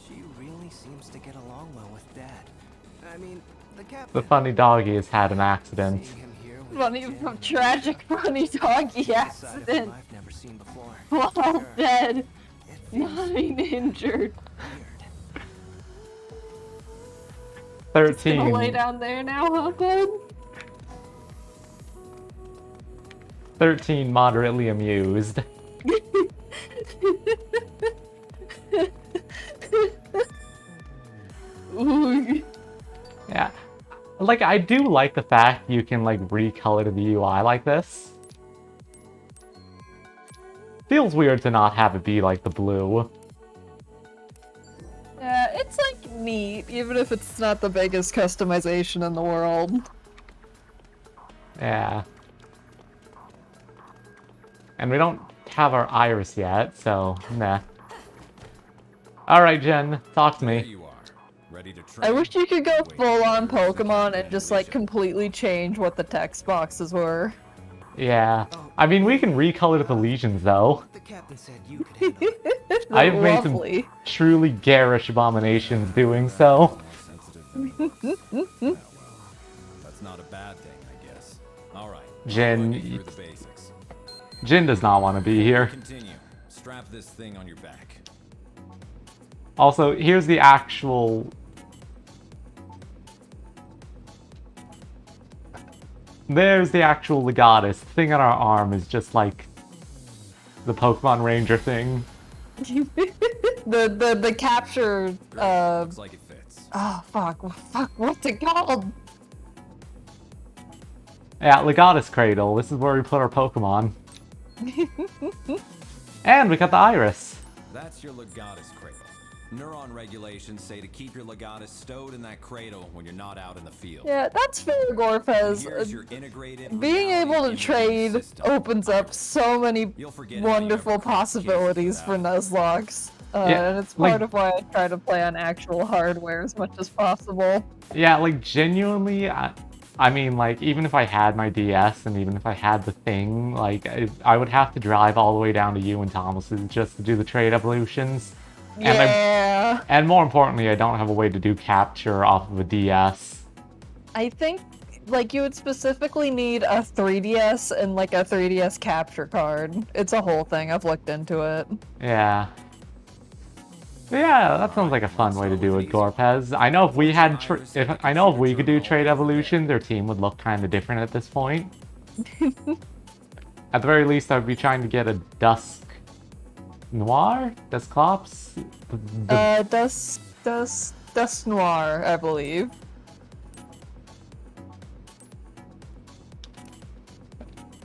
She really seems to get along well with Dad. I mean, the captain. The funny doggy has had an accident. Seeing him here with Funny, Jin and tragic, funny doggy side of him accident. I've never seen before. While Sure, dead, it feels not injured. weird. Just gonna lay 13. down there now, huh, bud? 13 moderately amused. Ooh. Yeah. Like, I do like the fact you can, like, recolor the UI like this. Feels weird to not have it be, like, the blue. Yeah, it's like neat, even if it's not the biggest customization in the world. Yeah. And we don't have our iris yet, so, nah. Alright, Jen, talk to There me. you are. Ready to I train? wish you could go Wait, full on where is the Pokemon and Captain just like Legion? completely change what the text boxes were. Yeah. I mean, we can recolor the legions, though. The captain said you could handle it. I've made some Lovely. truly garish abominations doing so. Sensitive veins. Yeah, well, that's not a bad thing, I guess. All right. Jin, Run you through the basics. Jin does not want to be here. Continue. Strap this thing on your back. Also, here's the actual... There's the actual Legatus. The thing on our arm is just like the Pokemon Ranger thing. the capture Looks like it fits. oh fuck what's it called? Yeah, Legatus Cradle. This is where we put our Pokemon. And we got the Iris. That's your Legatus cradle. Neuron regulations say to keep your Legatus stowed in that cradle when you're not out in the field. Yeah, that's fair, And Gorpez. here's your integrated Being reality able to imaging trade system. opens up so many You'll forget how you wonderful ever cracked possibilities kids for without it. Nuzlocke. Yeah, And it's like- part of why I try to play on actual hardware as much as possible. Yeah, like, genuinely, I mean, like, even if I had my DS and even if I had the thing, like, I would have to drive all the way down to you and Thomas's just to do the trade evolutions. And Yeah. and more importantly, I don't have a way to do capture off of a DS. I think, like, you would specifically need a 3DS and, like, a 3DS capture card. It's a whole thing. I've looked into it. Yeah. Yeah, that sounds like a fun way to do it, Gorpez. I know if we had, if we could do trade evolutions, our team would look kind of different at this point. At the very least, I'd be trying to get a Dusk Noir, Dusclops. Dust Noir, I believe.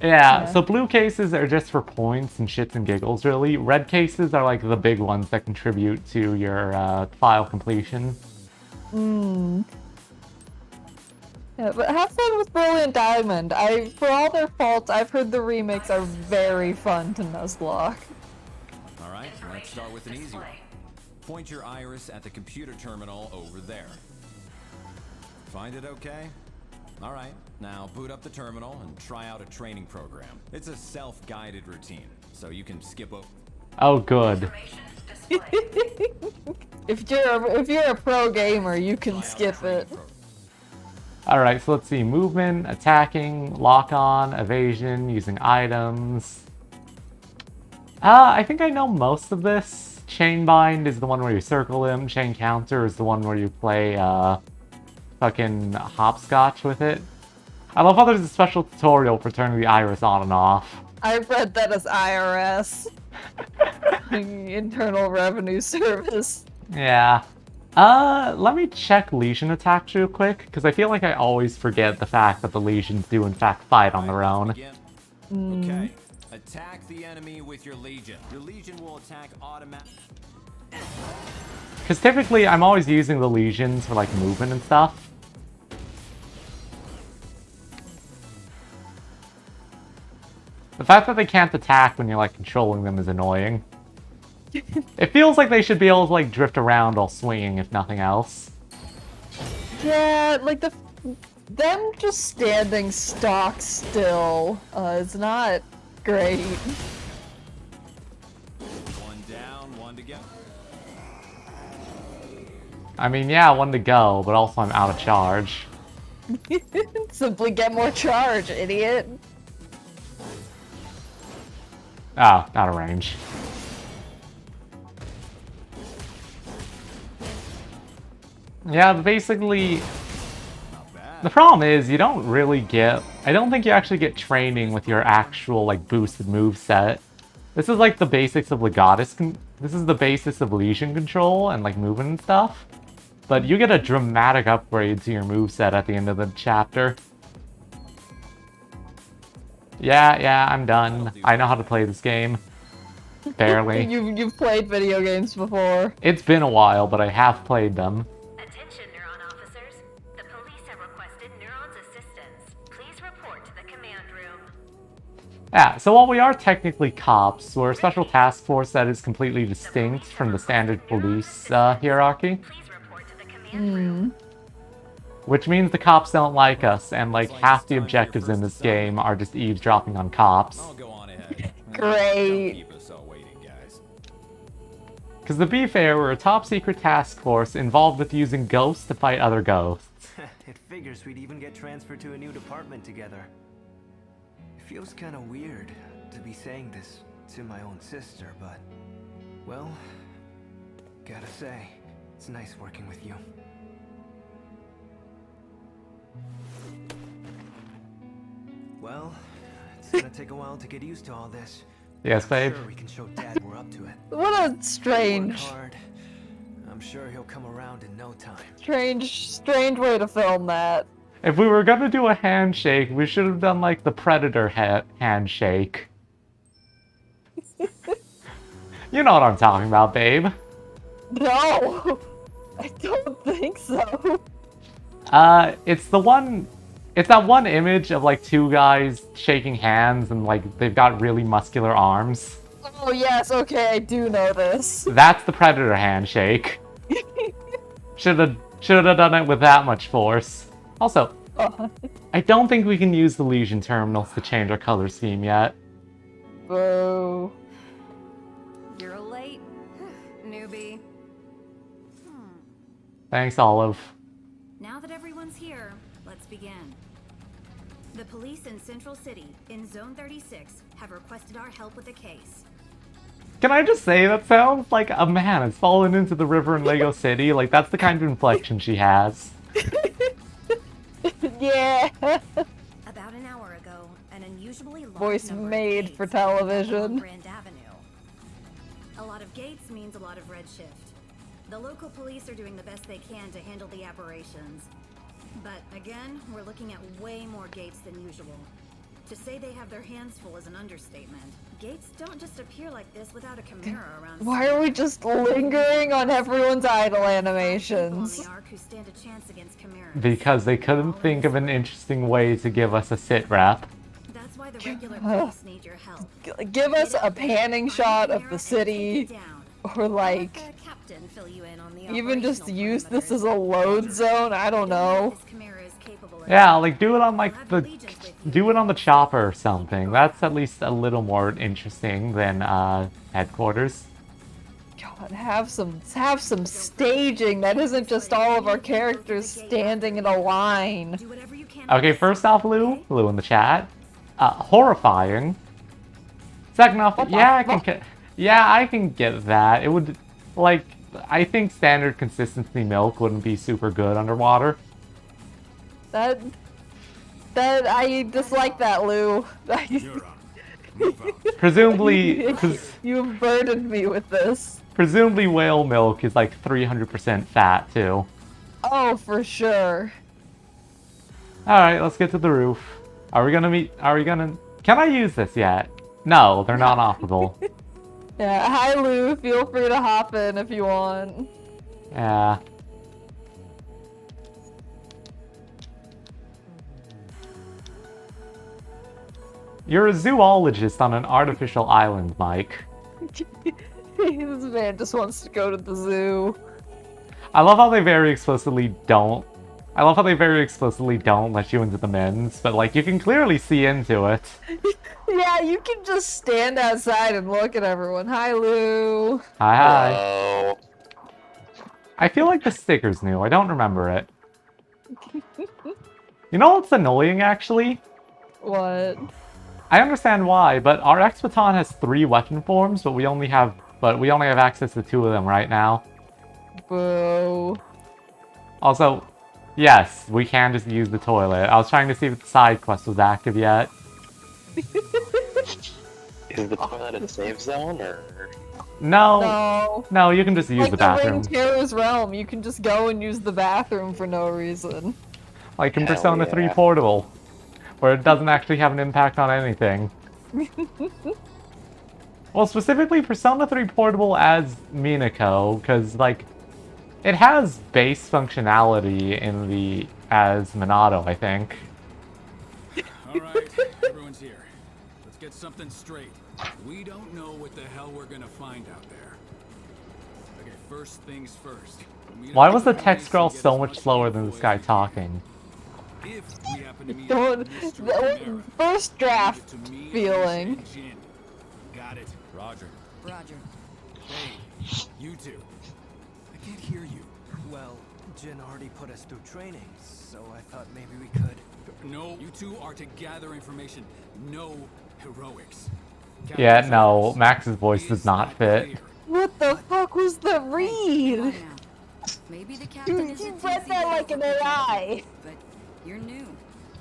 Yeah, so blue cases are just for points and shits and giggles, really. Red cases are like the big ones that contribute to your file completion. Yeah, but have fun with Brilliant Diamond. For all their faults, I've heard the remakes are very fun to Nuzlocke. All right, let's start with an easy one. Point your iris at the computer terminal over there. Find it okay? All right, now boot up the terminal and try out a training program. It's a self-guided routine, so you can skip over. Oh, good. If you're a pro gamer, you can skip it. Alright, so let's see. Movement, attacking, lock-on, evasion, using items. I think I know most of this. Chainbind is the one where you circle him. Chain counter is the one where you play, fucking hopscotch with it. I love how there's a special tutorial for turning the iris on and off. I've read that as IRS. Internal Revenue Service. Yeah. Let me check Legion attacks real quick, because I feel like I always forget the fact that the Legions do in fact fight on their own. Okay, attack the enemy with your Legion. Your Legion will attack automatically. Because typically I'm always using the Legions for like movement and stuff. The fact that they can't attack when you're like controlling them is annoying. It feels like they should be able to like drift around while swinging if nothing else. Yeah, like them just standing stock still is not great. One down, one to go. I mean, yeah, one to go, but also I'm out of charge. Simply get more charge, idiot. Oh, out of range. Yeah, but basically, The problem is you don't really get... I don't think you actually get training with your actual, like, boosted move set. This is like the basics of this is the basis of lesion control and, like, movement and stuff. But you get a dramatic upgrade to your moveset at the end of the chapter. Yeah, I'm done. I know how to play this game. Barely. You've played video games before. It's been a while, but I have played them. Attention, Neuron officers. The police have requested Neuron's assistance. Please report to the command room. Yeah, so while we are technically cops, we're a special task force that is completely distinct from the standard police hierarchy. Please report to the command room. Which means the cops don't like us, and like half the objectives in this game are just eavesdropping on cops. I'll go on ahead. Great. Don't keep us all waiting, guys. Because to be fair, we're a top secret task force involved with using ghosts to fight other ghosts. It figures we'd even get transferred to a new department together. It feels kind of weird to be saying this to my own sister, but... Well, gotta say, it's nice working with you. Well, it's gonna take a while to get used to all this. Yes, babe. Sure, we can show Dad we're up to it. What a strange, Work hard. I'm sure he'll come around in no time. strange way to film that. If we were gonna do a handshake, we should have done like the Predator handshake. You know what I'm talking about, babe. No, I don't think so. It's that one image of like two guys shaking hands and like they've got really muscular arms. Oh yes, okay, I do know this. That's the Predator handshake. Should have done it with that much force. Also, I don't think we can use the Legion terminals to change our color scheme yet. Boo. You're late, newbie. Thanks, Olive. Now that everyone's here, let's begin. The police in Central City, in Zone 36, have requested our help with a case. Can I just say, that sounds like a man has fallen into the river in Lego City. Like, that's the kind of inflection she has. Yeah. About an hour ago, an unusually large Voice number of made gates for opened along television. Grand Avenue. A lot of gates means a lot of redshift. The local police are doing the best they can to handle the aberrations. But again, we're looking at way more gates than usual. To say they have their hands full is an understatement. Gates don't just appear like this without a Chimera around. Why are we just lingering on everyone's idle People on animations? the Ark who stand a chance against Chimeras. Because they couldn't think of an interesting way to give us a sit rep. That's why the regular police need your help. Give us a panning shot of the city, or like, Let the captain fill you in on the even just operational use this parameters. as a load zone. I don't know. This Chimera is capable of- Yeah, like do it on like do it on the chopper or something. That's at least a little more interesting than headquarters. God, have some staging that isn't just all of our characters standing in a line. Do whatever you can. Okay, first off, Lou in the chat, horrifying. Second off, yeah, I can get that. It would, like, I think standard consistency milk wouldn't be super good underwater. That I dislike that, Lou. Presumably, You've burdened me with this. presumably whale milk is like 300% fat too. Oh, for sure. All right, let's get to the roof. Are we gonna? Can I use this yet? No, they're not operable. Yeah, hi Lou. Feel free to hop in if you want. Yeah. You're a zoologist on an artificial island, Mike. This man just wants to go to the zoo. I love how they very explicitly don't. I love how they very explicitly don't let you into the men's, but like you can clearly see into it. Yeah, you can just stand outside and look at everyone. Hi, Lou. Hi. I feel like the sticker's new. I don't remember it. You know what's annoying, actually? What? I understand why, but our X-Baton has 3 weapon forms, but we only have access to 2 of them right now. Boo. Also, Yes, we can just use the toilet. I was trying to see if the side quest was active yet. Is the toilet a safe zone, or...? No. No. No, you can just use Like the the Ring bathroom. Terror's Realm, you can just go and use the bathroom for no reason. Like in Hell Persona 3 yeah. Portable, where it doesn't actually have an impact on anything. Well, specifically Persona 3 Portable as Minako, because, like, it has base functionality in the as Minato, I think. Alright, everyone's here. Let's get something straight. We don't know what the hell we're gonna find out there. Okay, first things first. Why was the text scroll so much slower than this guy talking? If we happen to meet The first draft feeling. Got it. Roger. Roger. Hey, you two. I can't hear you. Well, Jin already put us through training, so I thought maybe we could. No, you two are to gather information. No heroics. Yeah, no, Max's voice does not fit. What the fuck was the read? Maybe the captain is You read that like an AI. but you're new.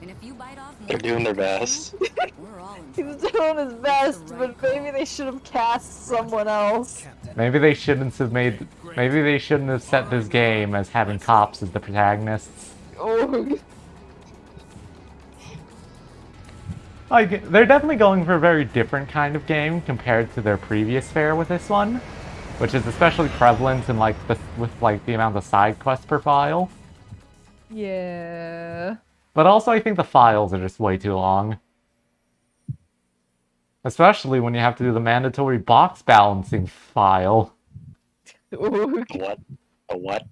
And if you bite off more They're doing their best. we're all in He was doing his best, but maybe they should have cast someone else. Maybe they shouldn't have made. Maybe they shouldn't have set this game as having cops as the protagonists. Oh. Like, they're definitely going for a very different kind of game compared to their previous fare with this one, which is especially prevalent in like the amount of side quests per file. Yeah. But also, I think the files are just way too long. Especially when you have to do the mandatory box balancing file. What? A what?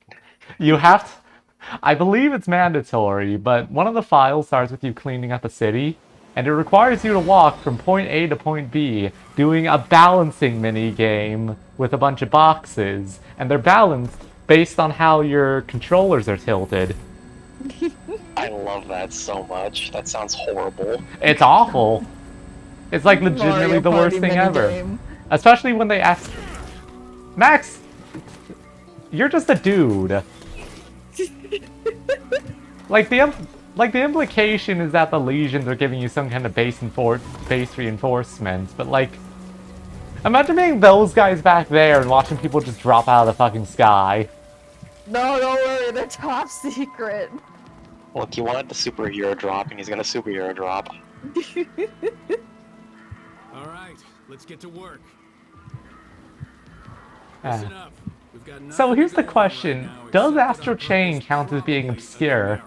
You have to... I believe it's mandatory, but one of the files starts with you cleaning up a city, and it requires you to walk from point A to point B, doing a balancing mini game with a bunch of boxes, and they're balanced based on how your controllers are tilted. I love that so much. That sounds horrible. It's awful. It's like legitimately Mario the worst Party thing ever. minigame. Especially when they ask... Max! You're just a dude. Like the implication is that the legions are giving you some kind of base reinforcement, but like... Imagine being those guys back there and watching people just drop out of the fucking sky. No, don't worry, they're top secret. Look, you wanted the superhero drop, and he's gonna superhero drop. Alright, let's get to work. Ah. Listen up. We've got So nothing here's to the go on question, right now does except that Astral our Chain purpose count as being probably is obscure?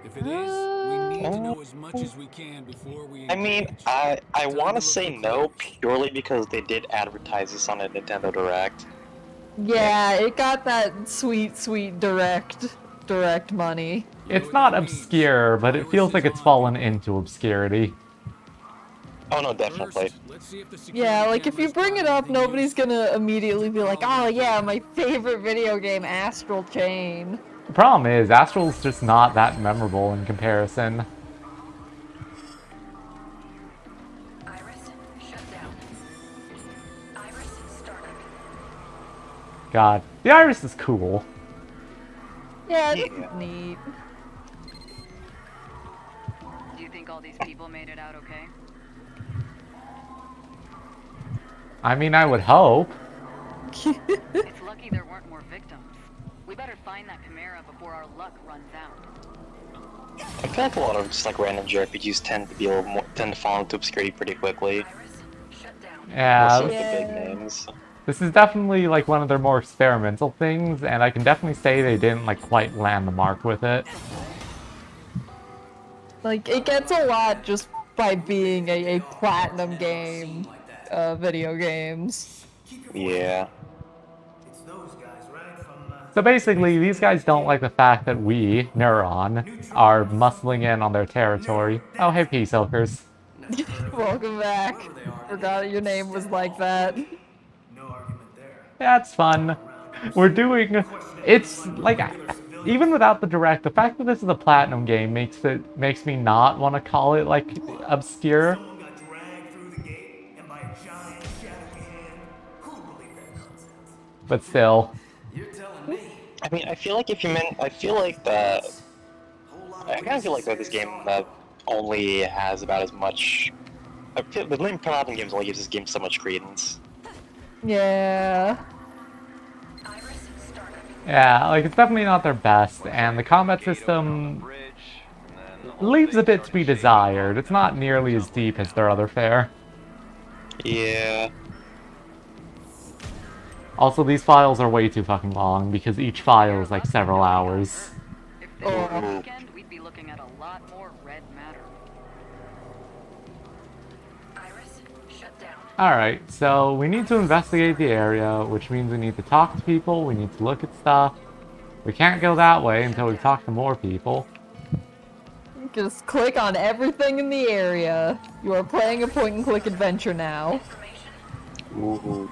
If it is, we need to know as much as we can before we I mean, engage. I want to say no purely because they did advertise this on a Nintendo Direct. Yeah, it got that sweet, sweet direct money. It's not obscure, but it feels like it's fallen into obscurity. Oh no, definitely. Yeah, like if you bring it up, nobody's gonna immediately be like, oh yeah, my favorite video game, Astral Chain. The problem is, Astral's just not that memorable in comparison. God, the Iris is cool. Yeah, this is neat. Do you think all these people made it out okay? I mean, I would hope. It's lucky there weren't more victims. We better find that Chimera before our luck runs out. I feel like a lot of just like random JRPGs tend to fall into obscurity pretty quickly. Yeah, Most of the big names. this is definitely like one of their more experimental things, and I can definitely say they didn't like quite land the mark with it. Like, it gets a lot just by being a platinum game, video games. Yeah. So basically, these guys don't like the fact that we, Neuron, are muscling in on their territory. Oh, hey, Peace Oakers. Welcome back. Forgot your name was like that. Yeah, it's fun. We're doing... It's, like, even without the direct, the fact that this is a platinum game makes me not want to call it, like, obscure. But still. I mean, I feel like if you meant, I feel like that. I kind of feel like that this game only has about as much. The Lane Paladin games only gives this game so much credence. Yeah. Yeah, like it's definitely not their best, and the combat system leaves a bit to be desired. It's not nearly as deep as their other fare. Yeah. Also, these files are way too fucking long because each file is like several hours. If this were a weekend, we'd be looking at a lot more red matter. Iris, shut down. Alright, so we need to investigate the area, which means we need to talk to people, we need to look at stuff. We can't go that way until we talk to more people. Just click on everything in the area. You are playing a point-and-click adventure now. Ooh.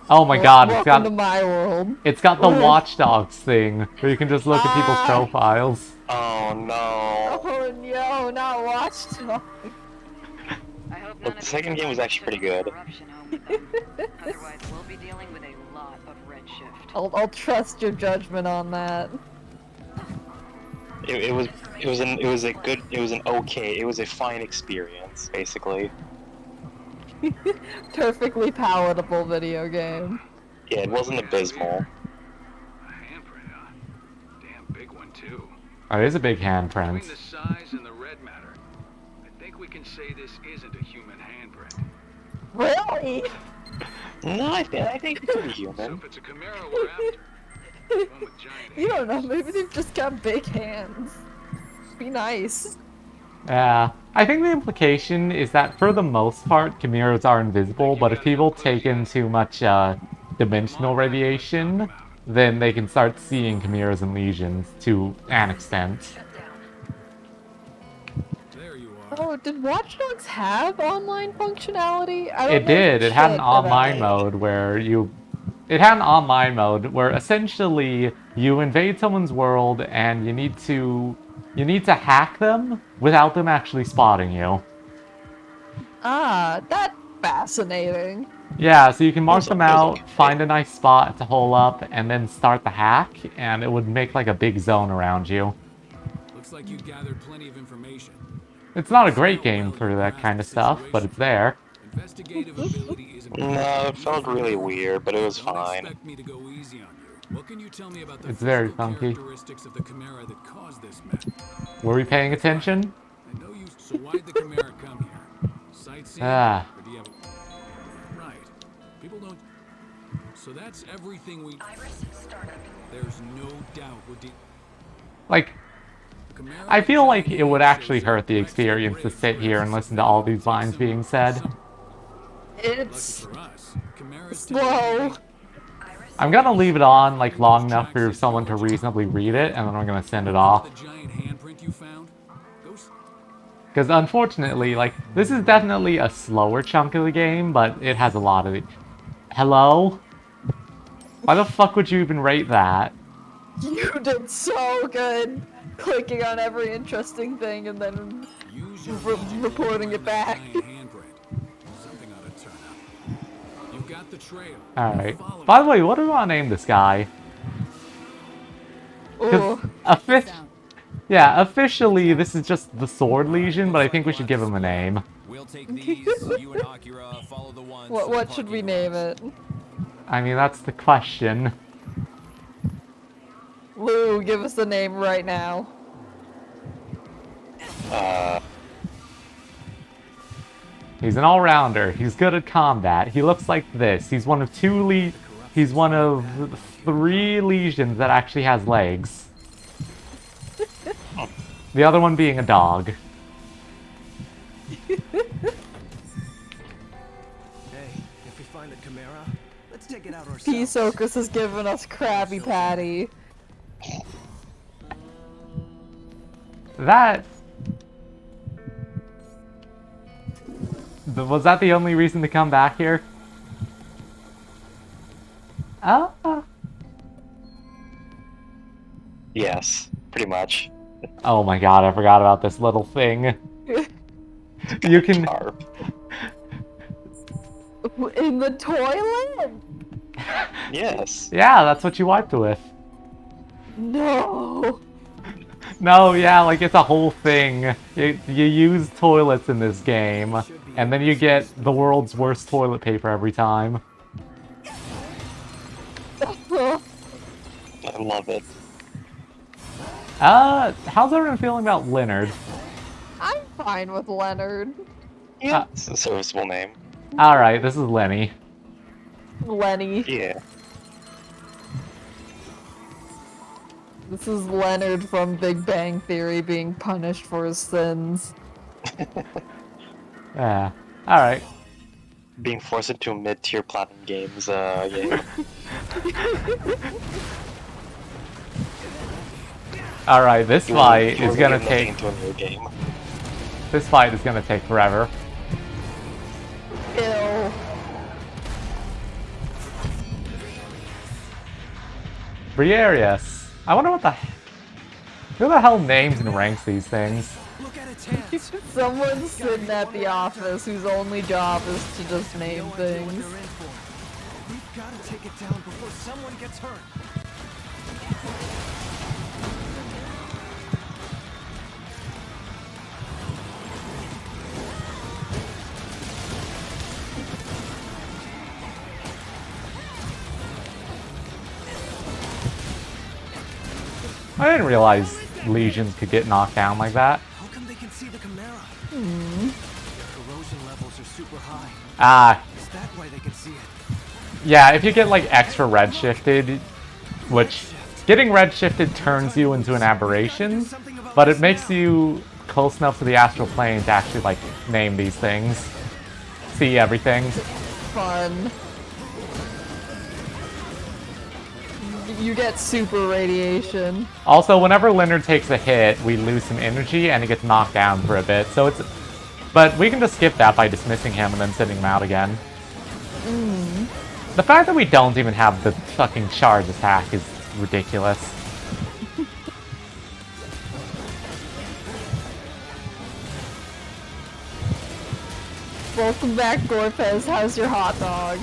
Oh my god, Welcome to my world. It's got the Watch Dogs thing, where you can just look at people's profiles. Oh no. Oh no, not Watch Dogs. Look, the second game was actually pretty good. Otherwise, we'll be dealing with a lot of redshift. I'll trust your judgment on that. It was a fine experience, basically. Perfectly palatable video game. Yeah, it wasn't abysmal. A handprint, huh? Damn big one too. Oh, it is a big handprint. Between the size and the red matter, I think we can say this isn't a human handprint. Really? No, I think it's pretty So human. if it's a Chimera we're after, one with giant You don't know, maybe they've just got big hands. Be nice. Yeah, I think the implication is that for the most part, chimeras are invisible, but if people take in too much dimensional radiation, then they can start seeing chimeras and legions to an extent. Oh, did Watch Dogs have online functionality? I don't It know did. It had an shit online about mode where It had an online mode where essentially you invade someone's world and you need to hack them without them actually spotting you. Ah, that's fascinating. Yeah, so you can mark them out, find a nice spot to hole up, and then start the hack, and it would make like a big zone around you. Looks like you gathered plenty of information. It's not a great game for that kind of stuff, but it's there. Investigative ability is No, it felt really weird, but it was fine. expect me to go easy on you. What can you tell me about the It's very physical funky. characteristics of the Chimera that caused this mess? Were we paying attention? I know you. So why'd the Chimera come here? Sightseeing? Ah. Or do you have a... Right. People don't. So that's everything we. There's no doubt we're Like, I feel like it would actually hurt the experience to sit here and listen to all these lines being said. It's slow. I'm gonna leave it on like long enough for someone to reasonably read it, and then I'm gonna send it off. Because unfortunately, like, this is definitely a slower chunk of the game, but it has a lot of it. Hello? Why the fuck would you even rate that? You did so good clicking on every interesting thing and then reporting it back. Something ought to turn up. You've got the trail. Alright. By the way, what do we want to name this guy? Ooh. Yeah, officially this is just the Sword Legion, but I think we should give him a name. We'll take these, you and Akira follow the ones. What should we name it? I mean, that's the question. Lou, give us the name right now. He's an all-rounder. He's good at combat. He looks like this. He's one of He's one of 3 legions that actually has legs. The other one being a dog. Hey, if we find a Chimera, let's take it out ourselves. Peace Ocus has given us Krabby Patty. That... Was that the only reason to come back here? Yes, pretty much. Oh my god, I forgot about this little thing. You can... In the toilet? Yes. Yeah, that's what you wiped with. No. No, yeah, like it's a whole thing. You use toilets in this game, and then you get the world's worst toilet paper every time. I love it. How's everyone feeling about Leonard? I'm fine with Leonard. Yeah, it's a serviceable name. Alright, this is Lenny. Lenny. Yeah. This is Leonard from Big Bang Theory being punished for his sins. Yeah. Alright. Being forced into a mid-tier Platinum Games game. Alright, this fight You is were gonna getting take... into a new game. This fight is gonna take forever. Ew. Briareus. I wonder what the... Who the hell names and ranks these things? Someone's sitting at the office whose only job is to just name things. We've got to take it down before someone gets hurt. I didn't realize legions could get knocked down like that. How come they can see the Chimera? Hmm. Corrosion levels are super high. Ah, Is that why they can see it? yeah, if you get like extra redshifted, which getting redshifted turns you into an aberration, but it makes you close enough to the astral plane to actually like name these things, see everything. Fun. You get super radiation. Also, whenever Leonard takes a hit, we lose some energy and he gets knocked down for a bit. So it's, but we can just skip that by dismissing him and then sitting him out again. Mm. The fact that we don't even have the fucking charge attack is ridiculous. Welcome back, Gorpez. How's your hot dog?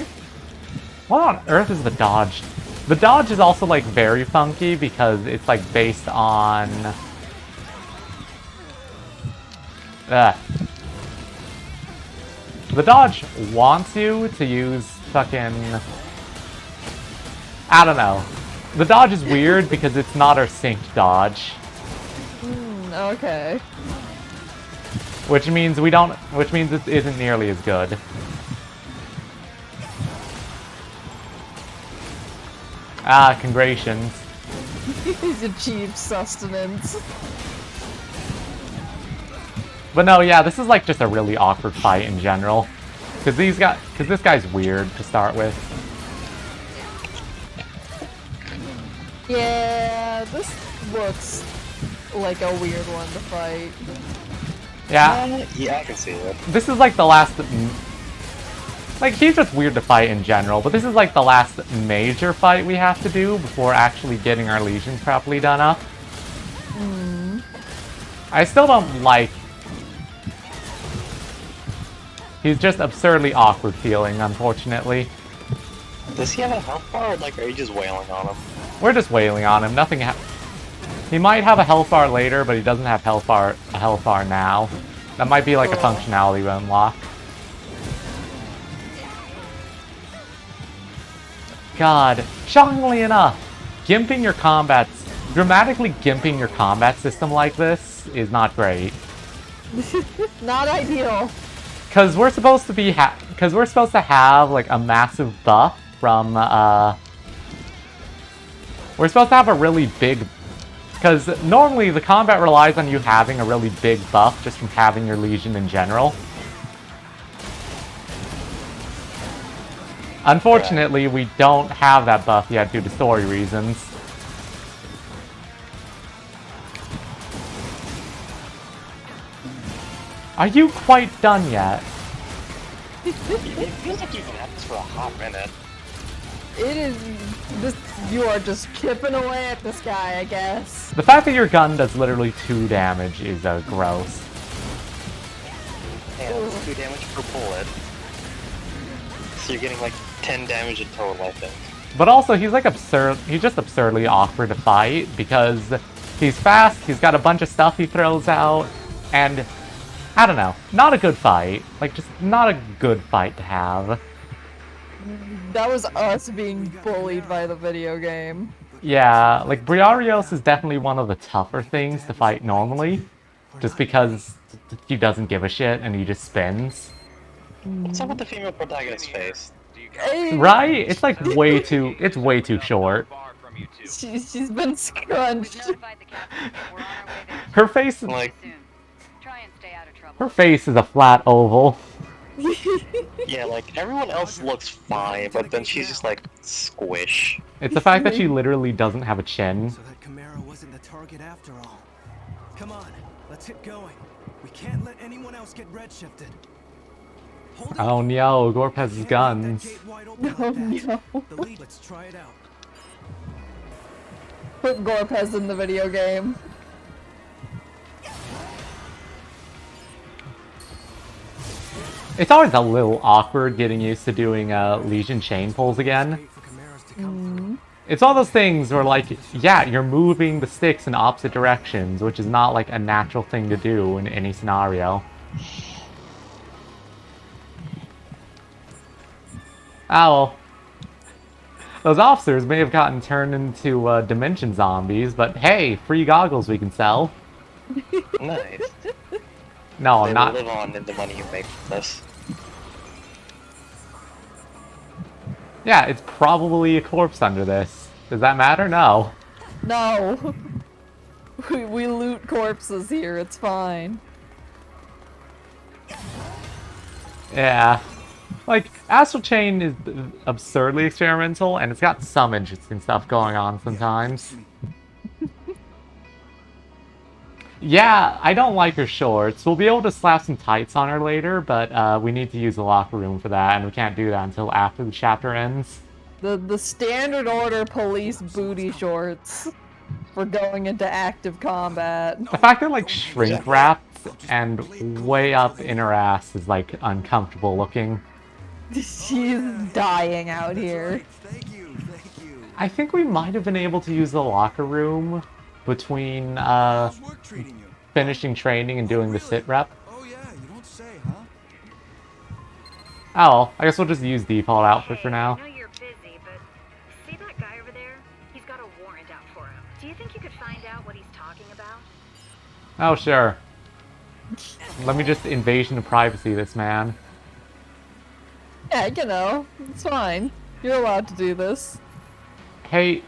What on earth is the dodge? The dodge is also like very funky because it's like based on... The dodge wants you to use fucking... I don't know. The dodge is weird because it's not our synced dodge. Okay. Which means we don't... Which means it isn't nearly as good. Ah, congratulations. He's achieved sustenance. But no, yeah, this is like just a really awkward fight in general. Because this guy's weird to start with. Yeah, this looks like a weird one to fight. Yeah. Yeah, I can see it. This is like the last... Like, he's just weird to fight in general, but this is like the last major fight we have to do before actually getting our legions properly done up. I still don't like... He's just absurdly awkward feeling, unfortunately. Does he have a health bar, or like, are you just wailing on him? We're just wailing on him. Nothing He might have a health bar later, but he doesn't have a health bar now. That might be like a functionality we unlock. God, shockingly enough, dramatically gimping your combat system like this is not great. Not ideal. Because we're supposed to have like a massive buff from we're supposed to have a really big, because normally the combat relies on you having a really big buff just from having your legion in general. Unfortunately, we don't have that buff yet due to story reasons. Are you quite done yet? It feels like you've been at this for a hot minute. It is... You are just chipping away at this guy, I guess. The fact that your gun does literally 2 damage is gross. And 2 damage per bullet. So you're getting like 10 damage in total, I think. But also, he's like absurd. He's just absurdly awkward to fight because he's fast. He's got a bunch of stuff he throws out, and I don't know, not a good fight. Like, just not a good fight to have. That was us being bullied by the video game. Yeah, like Briarios is definitely one of the tougher things to fight normally, just because he doesn't give a shit and he just spins. What's up with the female protagonist's face? Right? It's like it's way too short. She's been scrunched. Her face, Like, her face is a flat oval. yeah, like, everyone else looks fine, but then she's just like, squish. It's the fact that she literally doesn't have a chin. So that Chimera wasn't the target after all. Come on, let's get going. We can't let anyone else get redshifted. Oh no, Gorp has his guns. Oh no. Let's try it out. Put Gorpez in the video game. It's always a little awkward getting used to doing Legion chain pulls again. It's all those things where, like, yeah, you're moving the sticks in opposite directions, which is not like a natural thing to do in any scenario. Oh, well. Those officers may have gotten turned into dimension zombies, but hey, free goggles we can sell. Nice. No, They I'm not. will live on in the money you make from this. Yeah, it's probably a corpse under this. Does that matter? No. No. We loot corpses here, it's fine. Yeah. Like, Astral Chain is absurdly experimental, and it's got some interesting stuff going on sometimes. Yeah, I don't like her shorts. We'll be able to slap some tights on her later, but we need to use the locker room for that, and we can't do that until after the chapter ends. The standard order police booty shorts for going into active combat. The fact that, like, shrink wrapped and way up in her ass is, like, uncomfortable looking. She's dying out here. I think we might have been able to use the locker room between finishing training and doing the sit rep. Oh yeah, you don't say, huh? Oh, well, I guess we'll just use default outfit for now. I know you're busy, but see that guy over there? He's got a warrant out for him. Do you think you could find out what he's talking about? Oh, sure. Let me just invasion of privacy this man. Yeah, you know, it's fine. You're allowed to do this. Hey.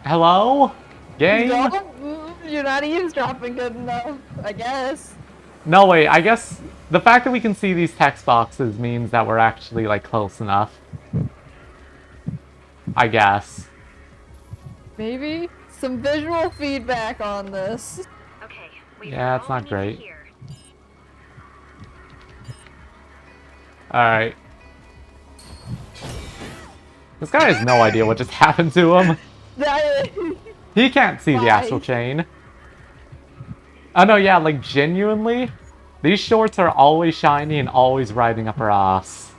Hello? Game? You're not eavesdropping good enough, I guess. No, wait, I guess the fact that we can see these text boxes means that we're actually, like, close enough. I guess. Maybe some visual feedback on this. Okay, Yeah, it's not great. Alright. This guy has no idea what just happened to him. He can't see the astral chain. Oh no, yeah, like genuinely, these shorts are always shiny and always riding up her ass.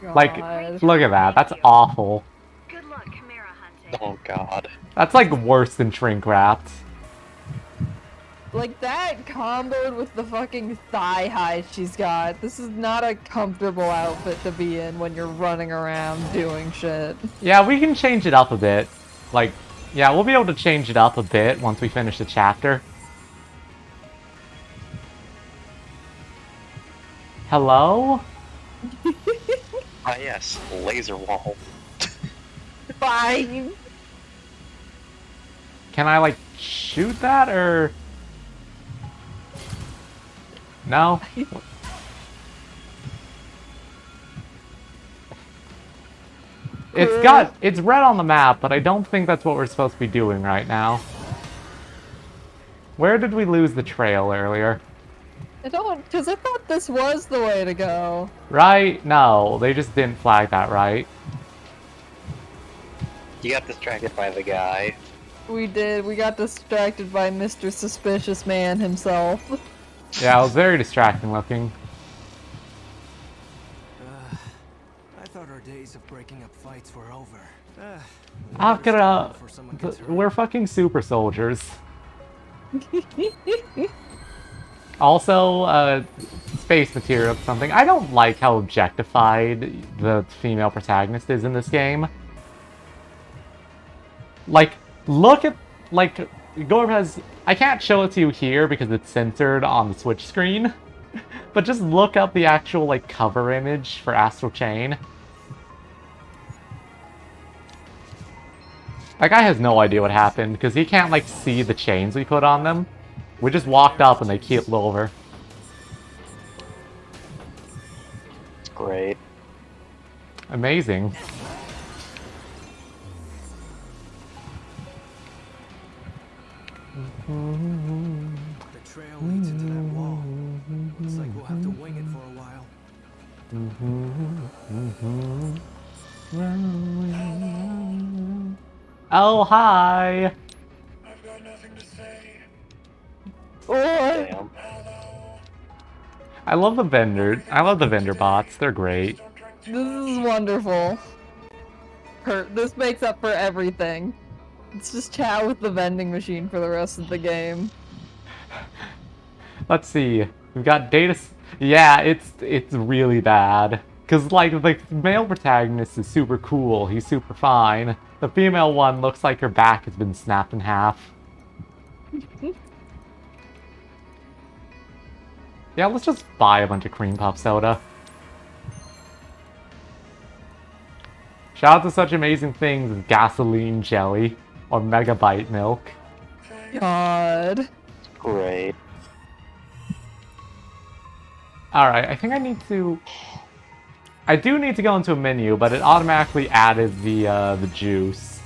Like, look at that. That's awful. Good luck, Chimera hunting. Oh god. That's like worse than shrink wrapped. Like that comboed with the fucking thigh high she's got. This is not a comfortable outfit to be in when you're running around doing shit. Yeah, we can change it up a bit. Like, yeah, we'll be able to change it up a bit once we finish the chapter. Hello? Ah yes, laser wall. Fine. Can I, like, shoot that, or... No? It's red on the map, but I don't think that's what we're supposed to be doing right now. Where did we lose the trail earlier? I don't, because I thought this was the way to go. Right? No, they just didn't flag that right. You got distracted by the guy. We did. We got distracted by Mr. Suspicious Man himself. Yeah, it was very distracting looking. our days of breaking up fights were over. Akira, we're fucking super soldiers. Also, space material something. I don't like how objectified the female protagonist is in this game. Like, look at, like, Gorb has... I can't show it to you here because it's censored on the Switch screen. But just look up the actual, like, cover image for Astral Chain. That guy has no idea what happened, because he can't, like, see the chains we put on them. We just walked up and they keeled over. It's great. Amazing. The trail leads into that wall. Looks like we'll have to wing it for a while. Oh, hi! I've got nothing to say. Damn. I love the vendor bots. They're great. This is wonderful. This makes up for everything. It's just chat with the vending machine for the rest of the game. Let's see. We've got data. Yeah, it's really bad. Cause like the male protagonist is super cool. He's super fine. The female one looks like her back has been snapped in half. Yeah, let's just buy a bunch of cream puff soda. Shout out to such amazing things as gasoline jelly or megabyte milk. God. Great. Alright, I think I do need to go into a menu, but it automatically added the juice.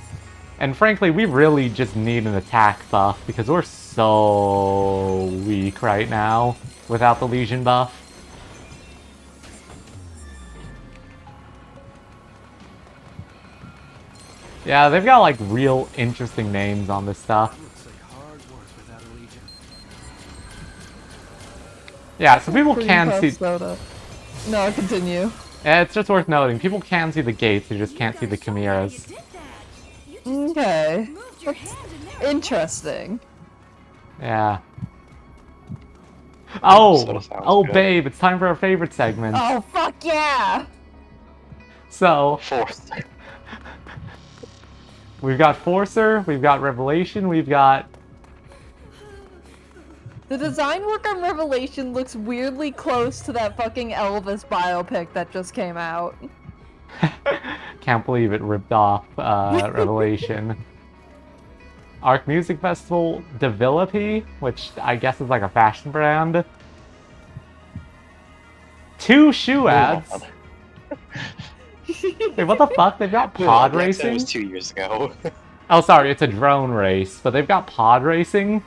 And frankly, we really just need an attack buff because we're so weak right now without the Legion buff. Yeah, they've got like real interesting names on this stuff. Looks like hard work without a legion. Yeah, so people Cream can puff see... soda. No, continue. It's just worth noting, people can see the gates, they just can't see the chimeras. Okay. That's interesting. Yeah. Oh! Soda sounds Oh, good. babe, it's time for our favorite segment. Oh, fuck yeah! So, Fourth. we've got Forcer, we've got Revelation, we've got... The design work on Revelation looks weirdly close to that fucking Elvis biopic that just came out. Can't believe it ripped off Revelation. Arc Music Festival, Developi, which I guess is like a fashion brand. 2 shoe ads. Wait, what the fuck? They've got pod That racing? was 2 years ago. Oh, sorry, it's a drone race, but they've got pod racing?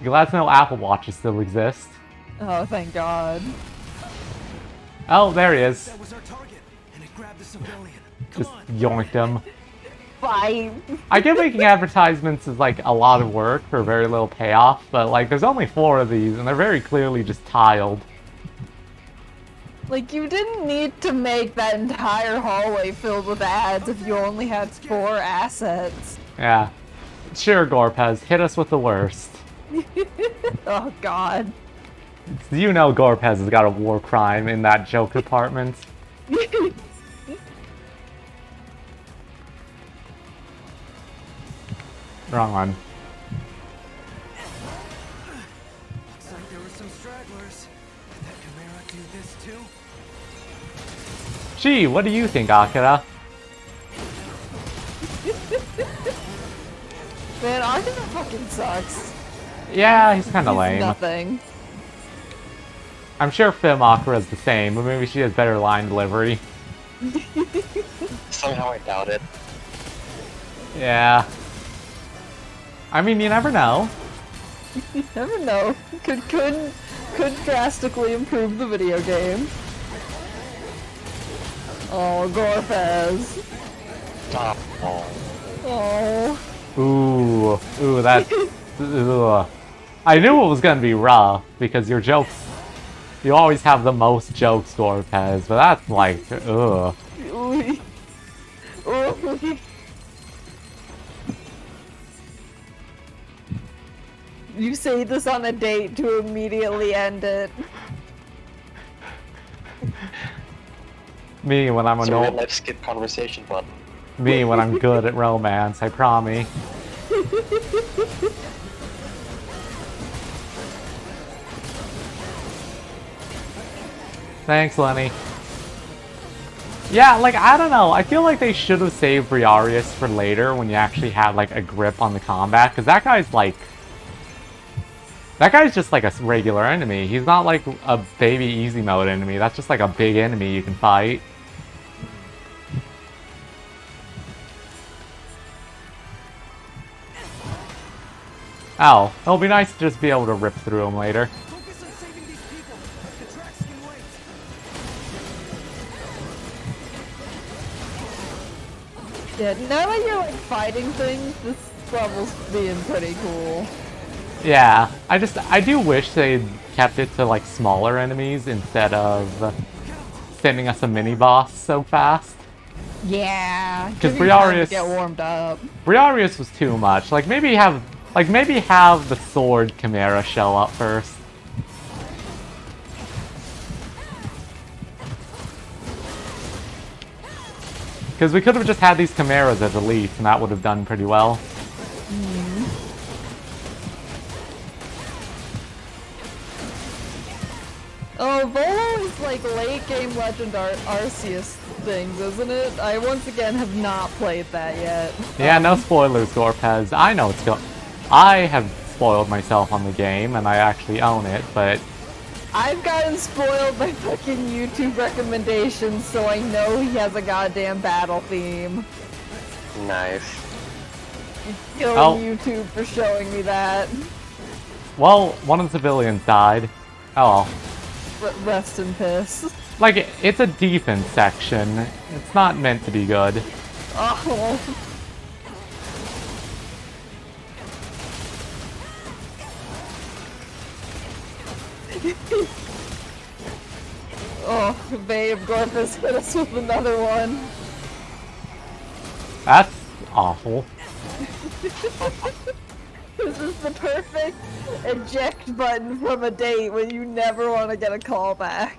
Glad to know Apple Watches still exist. Oh, thank God. Oh, there he is. That was our target, and it grabbed the civilian. Come Just on. yoinked him. Fine. I get making advertisements is like a lot of work for very little payoff, but like there's only 4 of these and they're very clearly just tiled. Like, you didn't need to make that entire hallway filled with ads if you only had 4 assets. Yeah. Sure, Gorpez, hit us with the worst. Oh, God. You know Gorpez has got a war crime in that joke department. Wrong one. Looks like there were some stragglers. Did that Chimera do this too? Gee, what do you think, Akira? Man, Akira fucking sucks. Yeah, he's kinda He's lame. nothing. I'm sure Film Akira's the same, but maybe she has better line delivery. Somehow I doubt it. Yeah. I mean, you never know. You never know. Could drastically improve the video game. Oh, Gorpez. Oh. Oh. Ooh, that. Ugh. I knew it was gonna be rough because your jokes You always have the most jokes, Gorpez, but that's like, ugh. Ooh. Ooh. You say this on a date to immediately end it. Me when I'm It's a real annoyed. life skip conversation button. Me when I'm good at romance, I promise. Thanks, Lenny. Yeah, like, I don't know. I feel like they should have saved Briareus for later when you actually had, like, a grip on the combat. Because that guy's, like... That guy's just, like, a regular enemy. He's not, like, a baby easy mode enemy. That's just, like, a big enemy you can fight. Oh, it'll be nice to just be able to rip through them later. Focus on saving these people. The tracks can wait. Yeah, now that you're like fighting things, this level's being pretty cool. Yeah, I do wish they kept it to, like, smaller enemies instead of sending us a mini-boss so fast. Yeah, Because give you time to Briareus... get warmed up. Briareus was too much. Like, maybe have the sword Chimera show up first. Because we could have just had these Chimeras as elites, and that would have done pretty well. Oh, Volo is like late game Legend Arceus things, isn't it? I once again have not played that yet. Yeah, no spoilers, Gorpez. I know it's good. I have spoiled myself on the game, and I actually own it, but... I've gotten spoiled by fucking YouTube recommendations, so I know he has a goddamn battle theme. Nice. Killing YouTube for showing me that. Well, one of the civilians died. Oh well. Rest in piss. Like, it's a defense section. It's not meant to be good. Oh. Oh, babe, Gorpus hit us with another one. That's awful. This is the perfect eject button from a date when you never want to get a call back.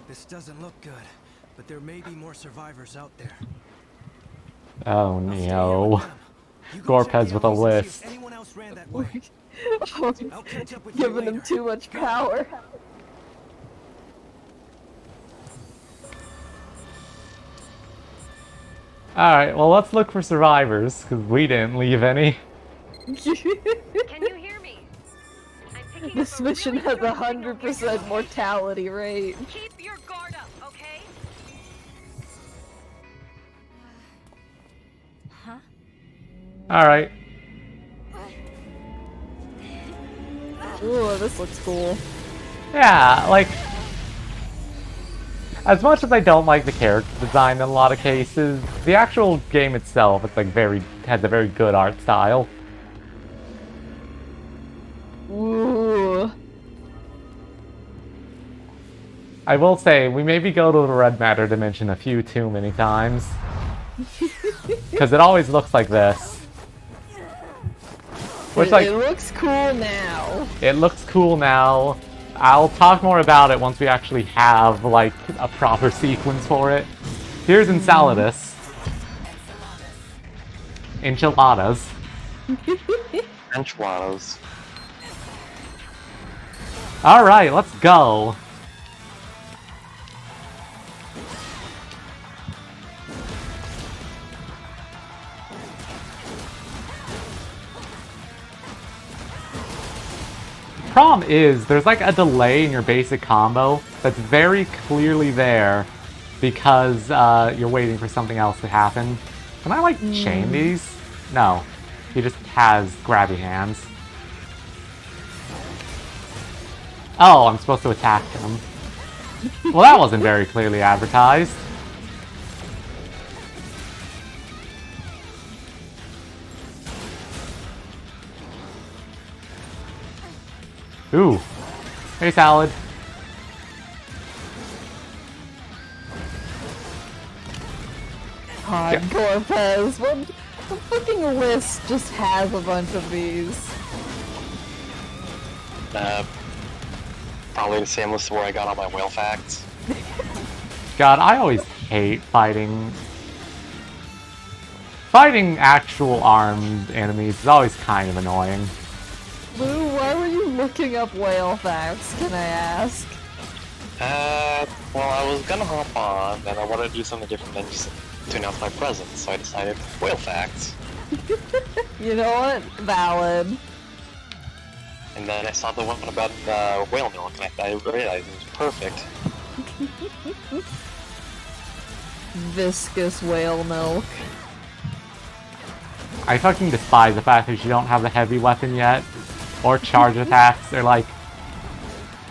This doesn't look good, but there may be more survivors out there. Oh no. Gorpez with a list. Anyone else ran that way? Oh, giving him too much power. Alright, well, let's look for survivors, because we didn't leave any. Can you hear me? This mission has 100% mortality rate. Keep your guard up, okay? Huh? Alright. Ooh, this looks cool. Yeah, like... As much as I don't like the character design in a lot of cases, the actual game itself is like has a very good art style. Ooh. I will say, we maybe go to the Red Matter dimension a few too many times. Because it always looks like this. Which, like, it looks cool now. It looks cool now. I'll talk more about it once we actually have, like, a proper sequence for it. Here's Enceladus. Enchiladas. Enchiladas. Alright, let's go. Problem is, there's like a delay in your basic combo that's very clearly there because you're waiting for something else to happen. Can I like chain these? No. He just has grabby hands. Oh, I'm supposed to attack him. Well, that wasn't very clearly advertised. Ooh. Hey, Salad. Hardcore Pez. What the fucking list just has a bunch of these. Probably the same list where I got all my whale facts. God, I always hate fighting actual armed enemies. Is always kind of annoying. Lou, why were you looking up whale facts, can I ask? Well, I was gonna hop on, and I wanted to do something different than just to announce my presence, so I decided whale facts. You know what? Valid. And then I saw the one about whale milk, and I realized it was perfect. Viscous whale milk. I fucking despise the fact that you don't have the heavy weapon yet, or charge attacks. They're like...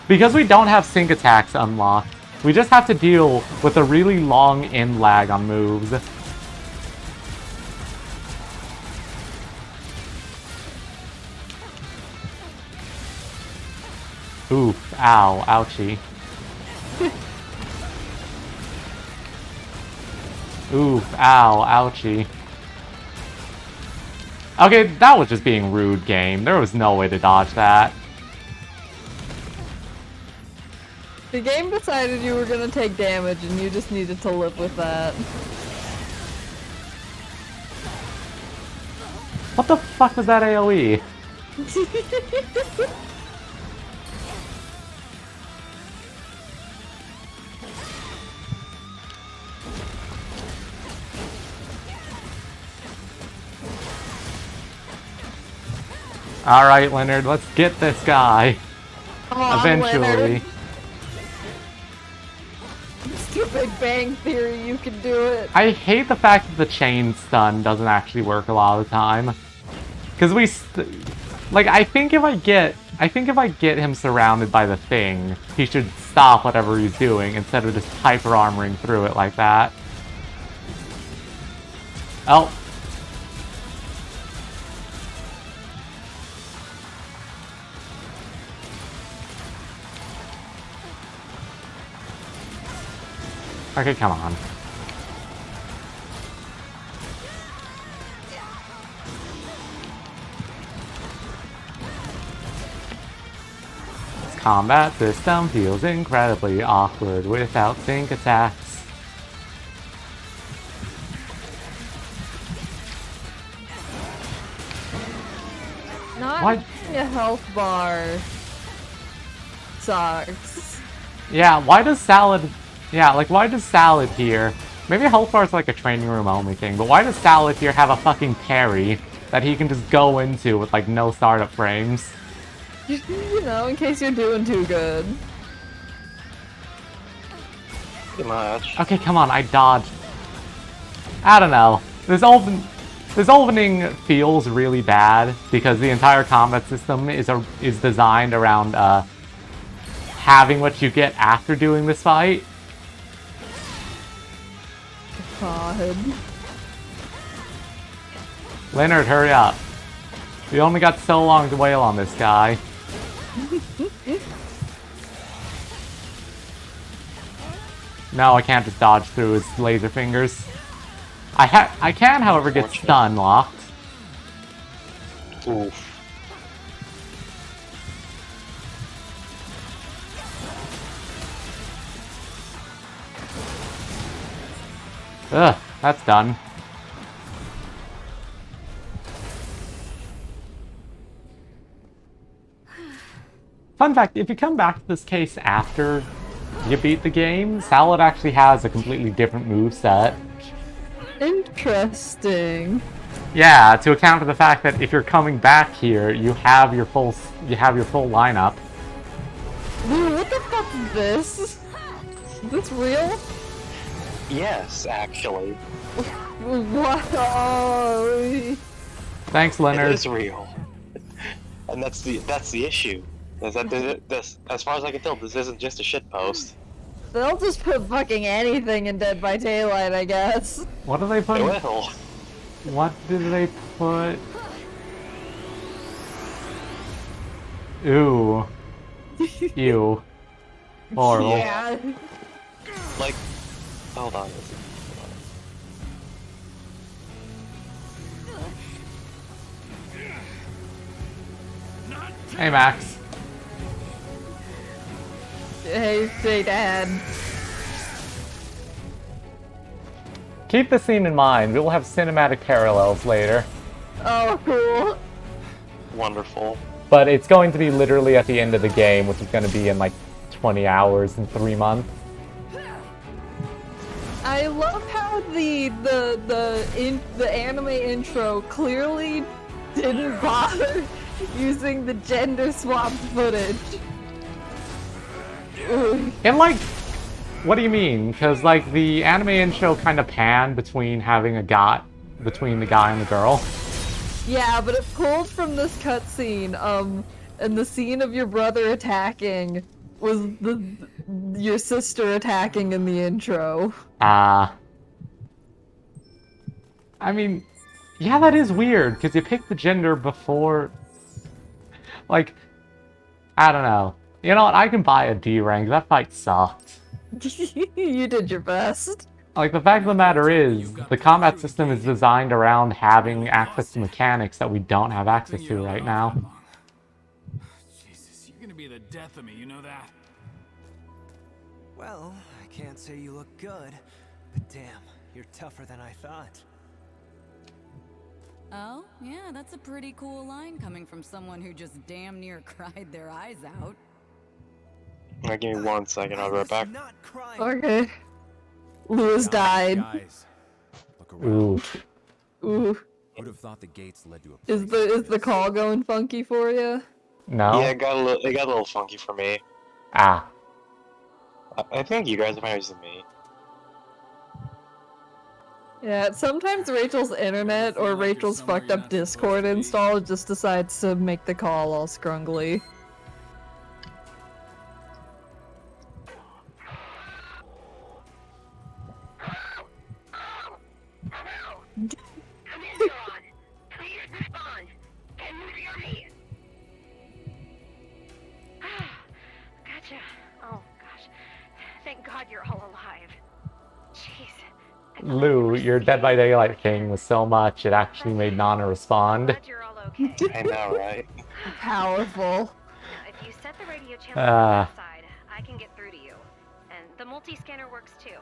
Because we don't have sync attacks unlocked, we just have to deal with a really long in lag on moves. Oof, ow, ouchie. Oof, ow, ouchie. Okay, that was just being rude, game. There was no way to dodge that. The game decided you were gonna take damage and you just needed to live with that. What the fuck was that AoE? Alright, Leonard, let's get this guy. Come on, eventually. Leonard. It's your Big Bang Theory, you can do it. I hate the fact that the chain stun doesn't actually work a lot of the time. Because like, I think if I get him surrounded by the thing, he should stop whatever he's doing instead of just hyper armoring through it like that. Oh. Okay, come on. This combat system feels incredibly awkward without sync attacks. Not What? a health bar sucks. Yeah, why does Salad... Yeah, like, why does Salad here... Maybe health bar is like a training room only thing, but why does Salad here have a fucking parry that he can just go into with, like, no startup frames? You know, in case you're doing too good. Pretty much. Okay, come on, I dodged. I don't know. This opening feels really bad because the entire combat system is designed around having what you get after doing this fight. God. Leonard, hurry up. We only got so long to wail on this guy. No, I can't just dodge through his laser fingers. I can, however, get stun locked. Oof. Ugh, that's done. Fun fact, if you come back to this case after you beat the game, Salad actually has a completely different moveset. Interesting. Yeah, to account for the fact that if you're coming back here, you have your full lineup. Dude, what the fuck is this? Is this real? Yes, actually. What? Oh, Thanks, Leonard. It is real. And that's the issue. Is that this, as far as I can tell, this isn't just a shitpost. they'll just put fucking anything in Dead by Daylight, I guess. What do they put? They will. What did they put? Ooh. Ew. Horrible. Yeah. Like, hold on. Hey, Max. Hey, Dad. Keep the scene in mind. We will have cinematic parallels later. Oh, cool. Wonderful. But it's going to be literally at the end of the game, which is going to be in like 20 hours in 3 months. I love how the anime intro clearly didn't bother using the gender swap footage. Ugh. And like, what do you mean? Because like the anime intro kind of panned between having between the guy and the girl. Yeah, but it pulled from this cutscene, and the scene of your brother attacking was your sister attacking in the intro. I mean, yeah, that is weird, because you picked the gender before... Like, I don't know. You know what, I can buy a D rank, that fight sucked. You did your best. Like, the fact of the matter is, the combat system is designed around having access to mechanics that we don't have access to right now. Jesus, you're gonna be the death of me, you know that? Well, I can't say you look good, but damn, you're tougher than I thought. Oh, yeah, that's a pretty cool line coming from someone who just damn near cried their eyes out. Alright, give me 1 second, I'll be right back. Okay. Lewis died. Guys, look Ooh. around. Ooh. Who'd have thought the gates led to a Is the call going funky for you? No? Yeah, it got a little funky for me. Ah. I think you guys are probably using me. Yeah, sometimes Rachel's internet or Rachel's fucked up Discord install just decides to make the call all scrungly. Gotcha. Oh, gosh. Thank God you're all alive. Jeez. Lou, your Dead by Daylight thing was so much, it actually made Nana respond. Glad you're all okay. I know, right? Powerful. If you set the radio channel on that side, I can get through to you. And the multi-scanner works too.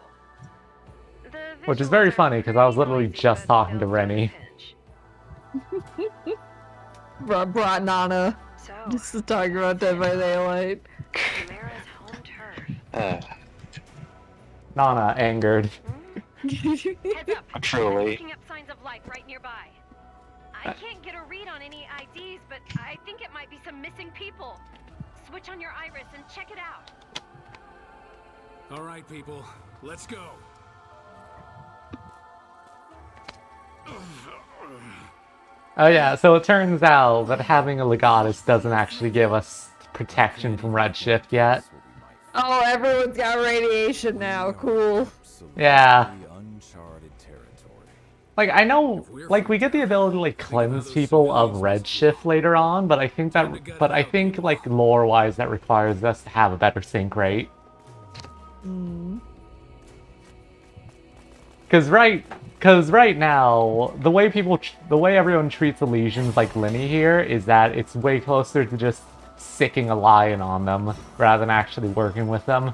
Which is very funny, because I was literally just talking to Rennie. Brought Nana. Just to talk about Dead by Daylight. Nana, angered. Truly. Picking up signs of life right nearby. I can't get a read on any IDs, but I think it might be some missing people. Switch on your iris and check it out. All right, people, let's go. Oh yeah, so it turns out that having a Legatus doesn't actually give us protection from Redshift yet. Oh, everyone's got radiation now. Cool. Yeah. Like, I know, like, we get the ability to, like, cleanse people of Redshift later on, but I think like, lore-wise, that requires us to have a better sync rate. Because right now, the way everyone treats Elysians like Lenny here is that it's way closer to just sicking a lion on them, rather than actually working with them.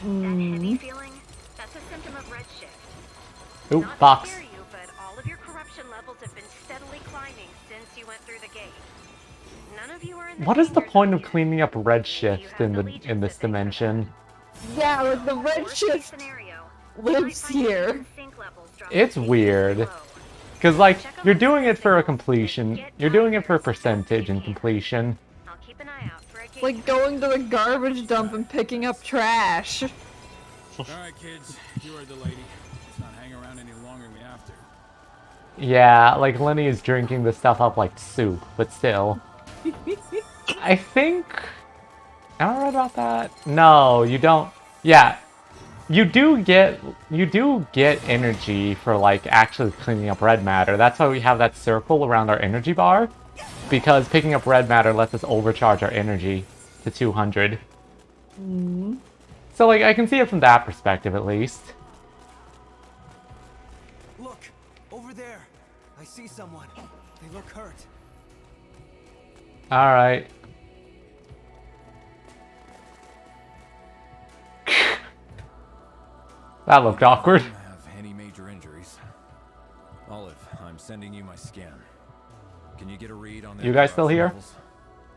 Heavy feeling? That's a symptom of redshift. Oop, Not box. to scare you, but all of your corruption levels have been steadily climbing since you went through the gate. None of you are in the What is the danger point zone of yet. cleaning up Redshift in this dimension? Yeah, like the Redshift lives here. It's weird. Because, like, you're doing it for a completion. You're doing it for a percentage in completion. Like going to the garbage dump and picking up trash. Alright, kids, you heard the lady. Let's not hang around any longer than we have to. Yeah, like, Lenny is drinking this stuff up like soup, but still. I think... Am I right about that? No, you don't... Yeah. You do get energy for, like, actually cleaning up red matter. That's why we have that circle around our energy bar. Because picking up red matter lets us overcharge our energy. to 200. Mm. So, like, I can see it from that perspective, at least. Look, over there. I see someone. They look hurt. Alright. That looked awkward. Don't have any major injuries. Olive, I'm sending you my scan. Can you get a read on You guys still here?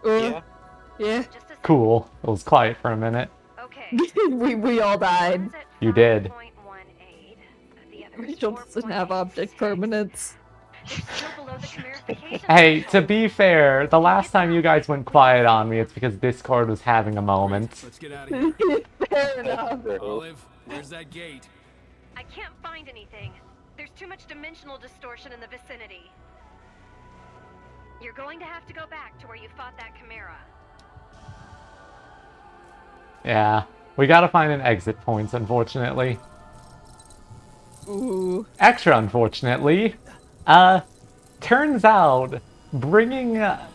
Yeah. Yeah. Cool. It was quiet for a minute. Okay. we all died. One's at You did. 5.18, the other is Rachel doesn't have object 4.86. permanence. They're still below the chimerification Hey, to threshold. be fair, the last time you guys went quiet on me, it's because Discord was having a moment. Let's get out of here. Fair enough. Olive, where's that gate? I can't find anything. There's too much dimensional distortion in the vicinity. You're going to have to go back to where you fought that chimera. Yeah. We gotta find an exit point, unfortunately. Ooh. Extra unfortunately, turns out bringing a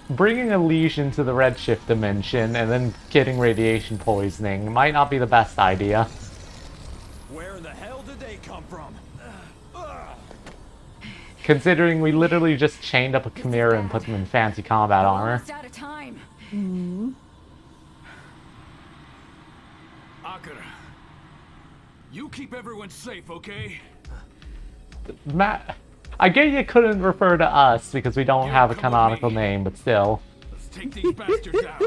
lesion to the redshift dimension and then getting radiation poisoning might not be the best idea. Where in the hell did they come from? Considering we literally just chained up a chimera and put them in fancy combat armor. Almost out of time. Mm. Akira, you keep everyone safe, okay? Matt, I get you couldn't refer to us because we don't have a canonical name, but still. Let's take these bastards out.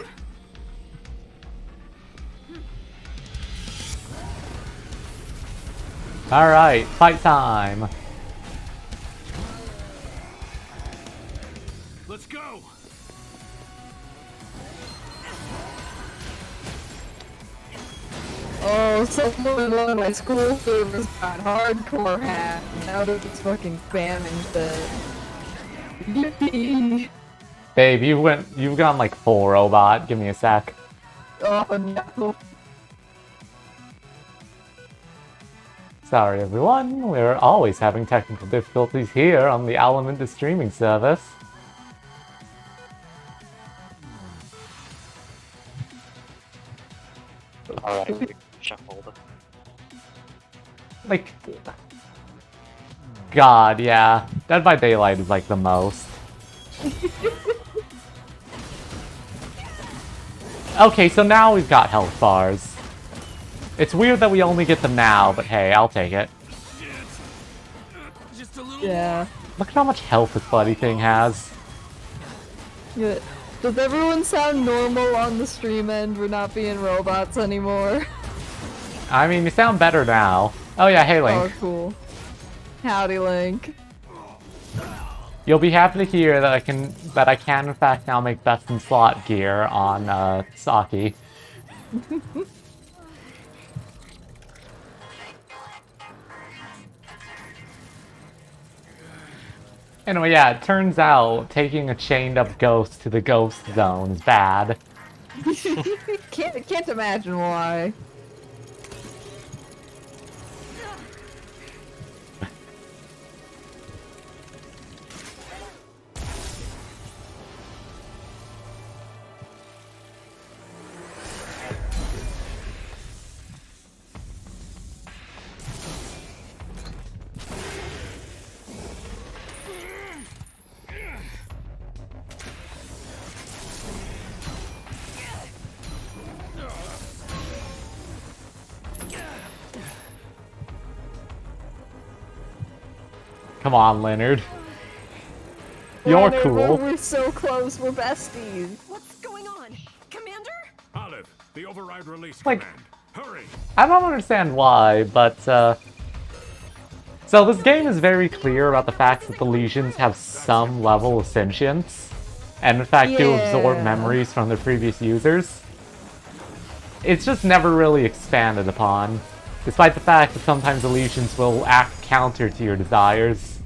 Alright, fight time. Let's go. Oh, someone in one of my school favors got hardcore hat. Now they're just fucking spamming shit. Yippee! Babe, you've gone like full robot. Give me a sec. Oh no. Sorry everyone, we're always having technical difficulties here on the Element streaming service. Alright, shuffled. Like, God, yeah. Dead by Daylight is like the most. Okay, so now we've got health bars. It's weird that we only get them now, but hey, I'll take it. Just a little Yeah. Look at how much health this bloody thing has. Yeah. Does everyone sound normal on the stream end? We're not being robots anymore. I mean, you sound better now. Oh yeah, hey Link. Oh, cool. Howdy, Link. You'll be happy to hear that I can in fact now make best in slot gear on Saki. Anyway, yeah, it turns out taking a chained up ghost to the ghost zone is bad. Can't imagine why. Come on, Leonard. You're Leonard, cool. We're so close. We're besties. What's going on? Commander? Olive, the override release Like- command. Hurry! I don't understand why, but, so this game is very clear about the fact that the lesions have some level of sentience, and in fact do absorb Yeah. memories from their previous users. It's just never really expanded upon, despite the fact that sometimes the lesions will act counter to your desires.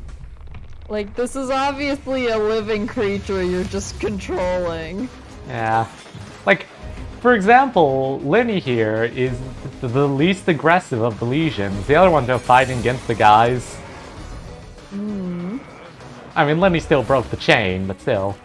Like, this is obviously a living creature you're just controlling. Yeah. Like, for example, Lenny here is the least aggressive of the lesions. The other ones are fighting against the guys. I mean, Lenny still broke the chain, but still.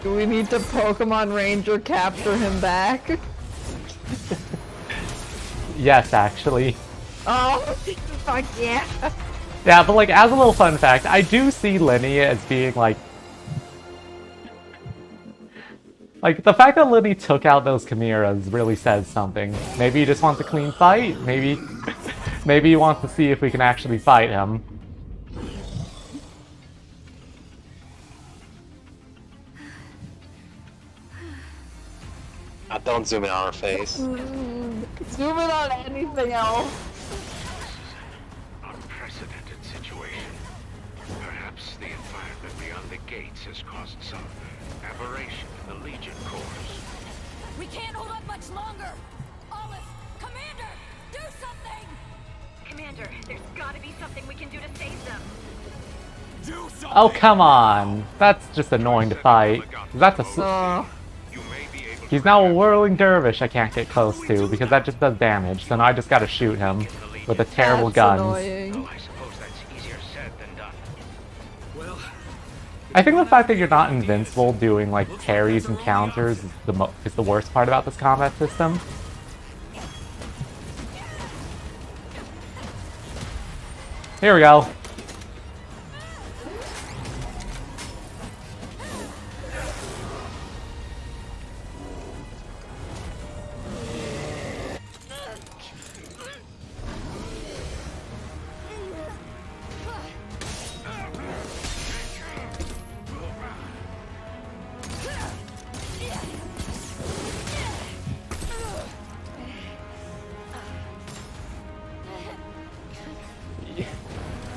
Do we need to Pokemon Ranger capture him back? Yes, actually. Oh, fuck yeah! Yeah, but like, as a little fun fact, I do see Lenny as being like... Like, the fact that Lenny took out those Chimeras really says something. Maybe he just wants a clean fight, maybe... maybe he wants to see if we can actually fight him. Don't zoom in on her face. Zoom in on anything else. Unprecedented situation. Perhaps the environment beyond the gates has caused some aberration in the Legion cores. We can't hold up much longer! Olive! Commander! Do something! Commander, there's gotta be something we can do to save them. Oh, come on! That's just annoying to fight. That's a... He's now a whirling dervish I can't get close to, because that just does damage, so now I just gotta shoot him with a terrible gun. I suppose that's easier said than done. Well, I think the fact that you're not invincible doing like parries and counters is the worst part about this combat system. Here we go.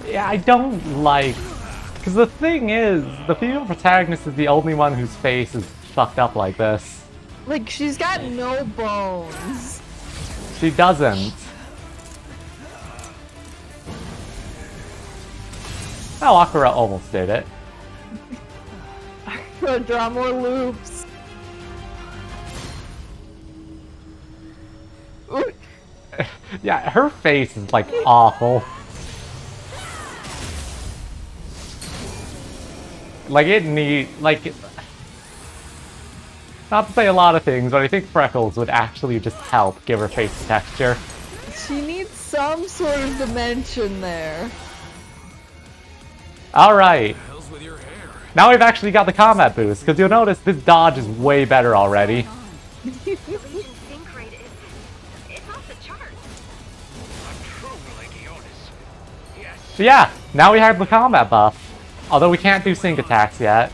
Yeah, I don't like... Because the thing is, the female protagonist is the only one whose face is fucked up like this. Like, she's got no bones. She doesn't. Oh, Akira almost did it. Draw more loops. Yeah, her face is like awful. Like not to say a lot of things, but I think freckles would actually just help give her face texture. She needs some sort of dimension there. Alright. Now we've actually got the combat boost, because you'll notice this dodge is way better already. So yeah, now we have the combat buff. Although we can't do sync attacks yet.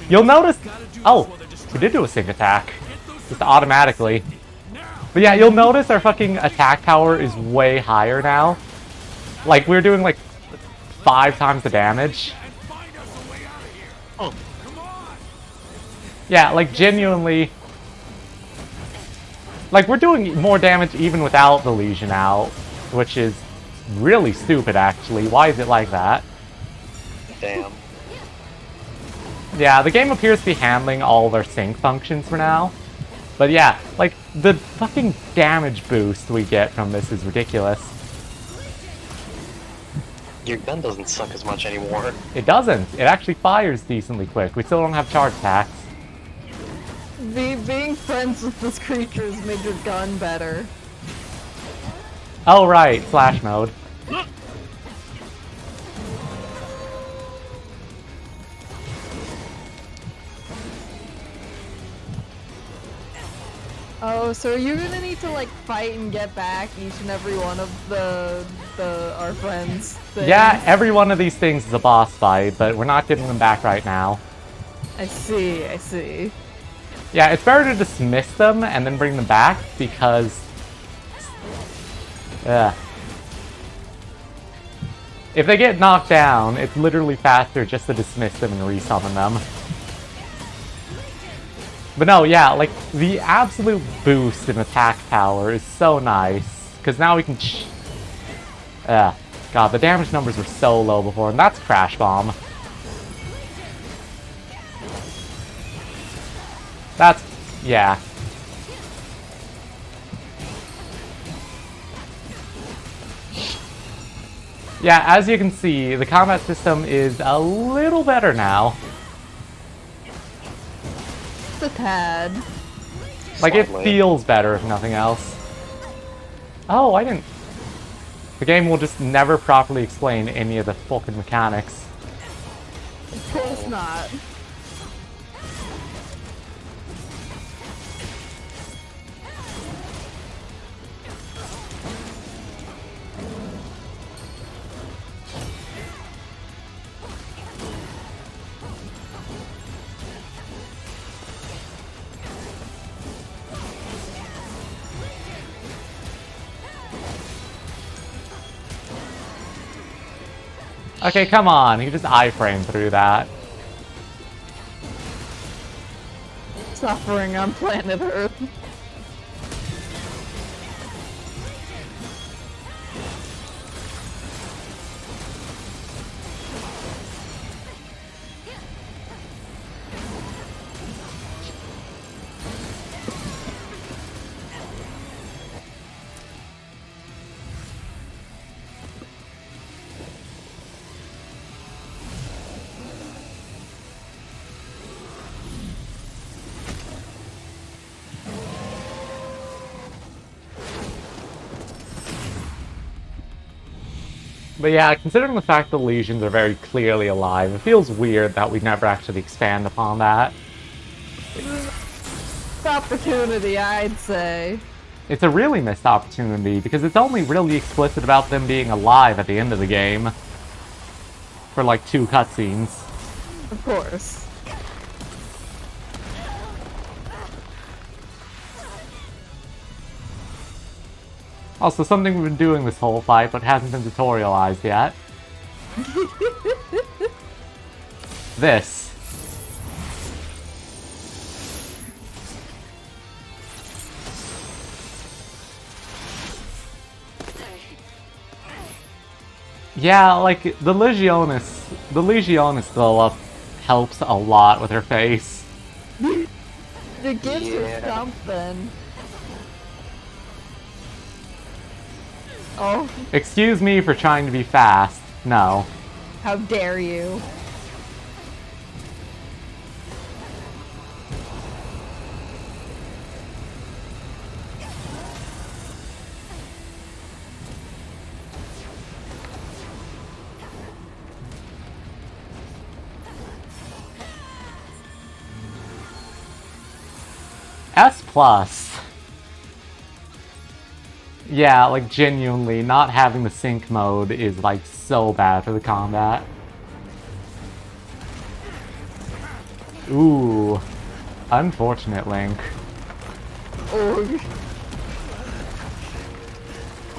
You'll notice... Oh, we did do a sync attack. Just automatically. But yeah, you'll notice our fucking attack power is way higher now. Like, we're doing like 5 times the damage. Oh. Yeah, like genuinely... Like, we're doing more damage even without the Legion out. Which is really stupid, actually. Why is it like that? Damn. Yeah, the game appears to be handling all their sync functions for now. But yeah, like, the fucking damage boost we get from this is ridiculous. Your gun doesn't suck as much anymore. It doesn't. It actually fires decently quick. We still don't have charge attacks. Being friends with this creature has made your gun better. Oh right, Flash mode. Oh, so are you gonna need to like fight and get back each and every one of our friends? Things? Yeah, every one of these things is a boss fight, but we're not getting them back right now. I see, I see. Yeah, it's better to dismiss them and then bring them back because... if they get knocked down, it's literally faster just to dismiss them and resummon them. But no, yeah, like, the absolute boost in attack power is so nice. Because now we can God, the damage numbers were so low before, and that's Crash Bomb. That's... yeah. Yeah, as you can see, the combat system is a little better now. Just a tad. Like, it Slightly. feels better, if nothing else. Oh, I didn't... The game will just never properly explain any of the fucking mechanics. Of course not. Okay, come on. You just iframe through that. Suffering on planet Earth. But yeah, considering the fact the legions are very clearly alive, it feels weird that we never actually expand upon that. Missed opportunity, I'd say. It's a really missed opportunity, because it's only really explicit about them being alive at the end of the game. For like 2 cutscenes. Of course. Also, something we've been doing this whole fight, but hasn't been tutorialized yet. This. Yeah, like, the Legionis though helps a lot with her face. It gives her something. Oh, Excuse me for trying to be fast. No. how dare you. S+. Yeah, like, genuinely, not having the sync mode is, like, so bad for the combat. Ooh. Unfortunate, Link. Ooh.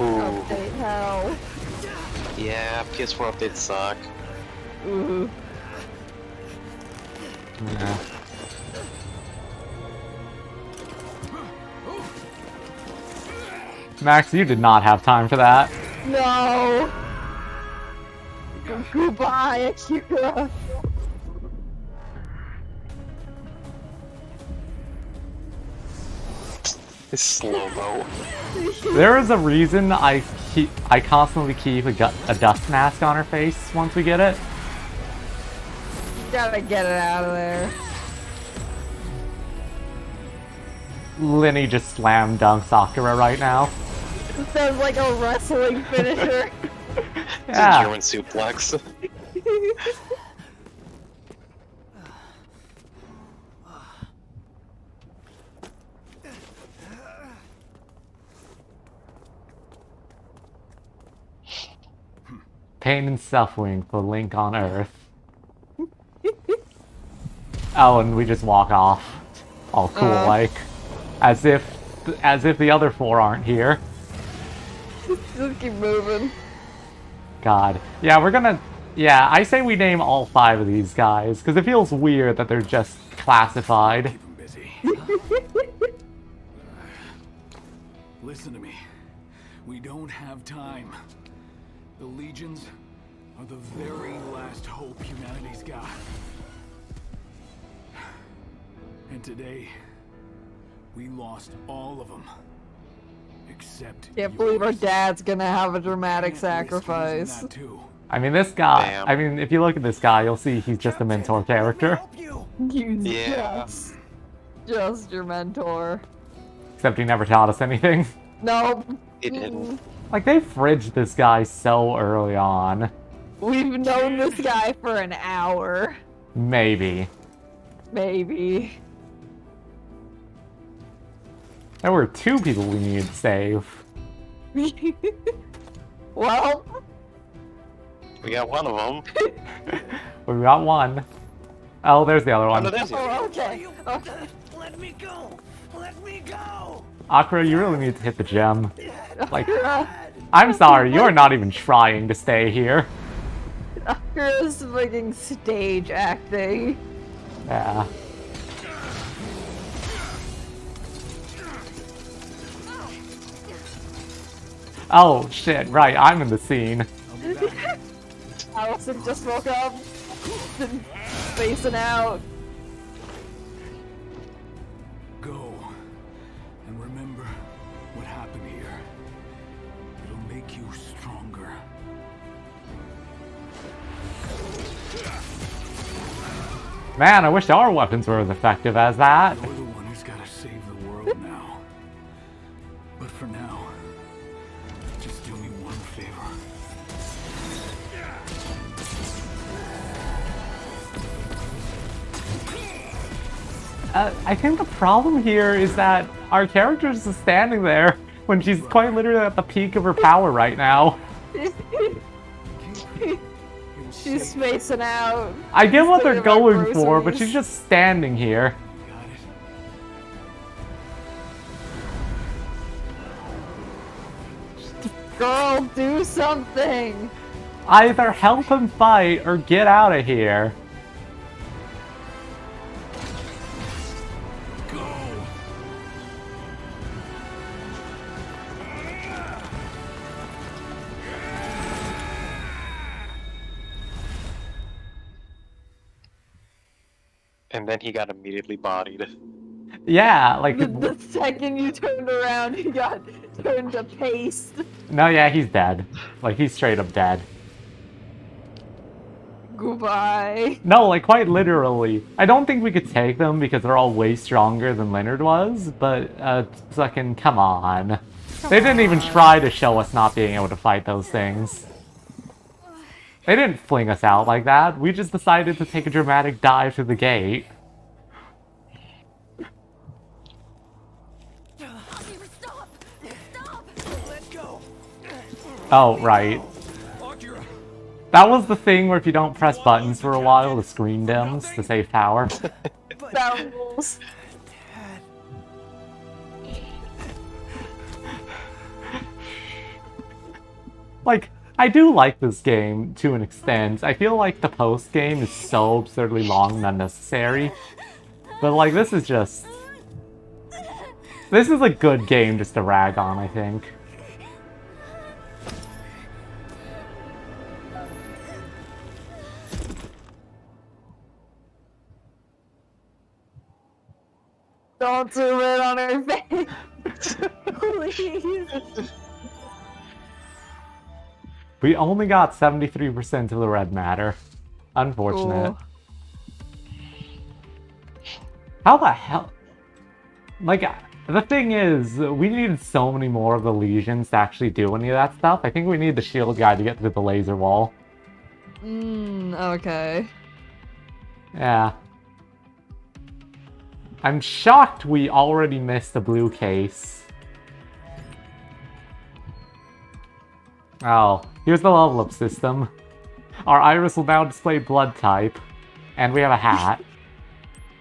Ooh. Update hell. Yeah, PS4 updates suck. Ooh. Yeah. Max, you did not have time for that. No! Goodbye, Akira! It's slow-mo. There is a reason I constantly keep a dust mask on her face once we get it. Gotta get it out of there. Linny just slam dunks Sakura right now. It sounds like a wrestling finisher. It's Yeah. a German suplex. Pain and suffering for Link on Earth. Oh, and we just walk off. All cool, like. As if the other 4 aren't here. Just keep moving. God. Yeah, we're gonna... Yeah, I say we name all 5 of these guys, because it feels weird that they're just classified. Keep 'em busy. Listen to me. We don't have time. The legions are the very last hope humanity's got. And today, we lost all of them. Except Can't believe our yours. dad's gonna have a dramatic Can't risk losing sacrifice. that too. I mean, this guy... Damn. I mean, if you look at this guy, you'll see he's just a mentor character. You Yeah. nuts. Just your mentor. Except he never taught us anything. Nope. He didn't. Like, they fridged this guy so early on. We've known this guy for an hour. Maybe. Maybe. There were 2 people we needed to save. Well, We got one of them. We got one. Oh, there's the other Oh, one. no, there's the oh, okay. Let me go! Let me go! Akira, you really need to hit the gem. Like, I'm sorry, you're not even trying to stay here. Akira's fucking stage acting. Yeah. Oh, shit, right, I'm in the scene. Allison just woke up. Spacing out. Go. And remember what happened here. It'll make you stronger. Man, I wish our weapons were as effective as that. You're the one who's gotta save the world now. But for now, just do me one favor. I think the problem here is that our character is just standing there when she's quite literally at the peak of her power right now. She's spacing out. I get what they're Thinking about going for, but groceries. she's just standing here. Girl, do something. Either help him fight or get out of here. And then he got immediately bodied. Yeah, like... The second you turned around, he got turned to paste. No, yeah, he's dead. Like, he's straight up dead. Goodbye. No, like, quite literally. I don't think we could take them because they're all way stronger than Leonard was, but, fucking, come on. They didn't even try to show us not being able to fight those things. They didn't fling us out like that. We just decided to take a dramatic dive through the gate. Stop! Stop! Let go! Oh, right. That was the thing where if you don't press buttons for a while, the screen dims to save power. That rules. Like, I do like this game to an extent. I feel like the post-game is so absurdly long and unnecessary. But, like, this is just... This is a good game just to rag on, I think. Don't zoom in on her face. Please. We only got 73% of the red matter. Unfortunate. Cool. How the hell... Like, the thing is, we needed so many more of the lesions to actually do any of that stuff. I think we need the shield guy to get through the laser wall. Okay. Yeah. I'm shocked we already missed the blue case. Oh, here's the level up system. Our iris will now display blood type. And we have a hat.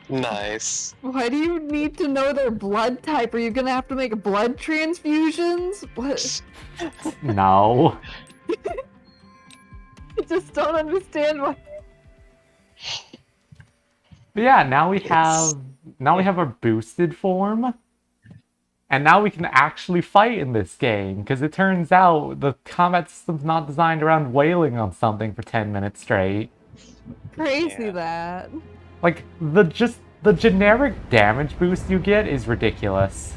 Nice. Why do you need to know their blood type? Are you gonna have to make blood transfusions? What? No. I just don't understand why. But yeah, now we have our boosted form. And now we can actually fight in this game, because it turns out the combat system's not designed around wailing on something for 10 minutes straight. Crazy that. Like, the generic damage boost you get is ridiculous.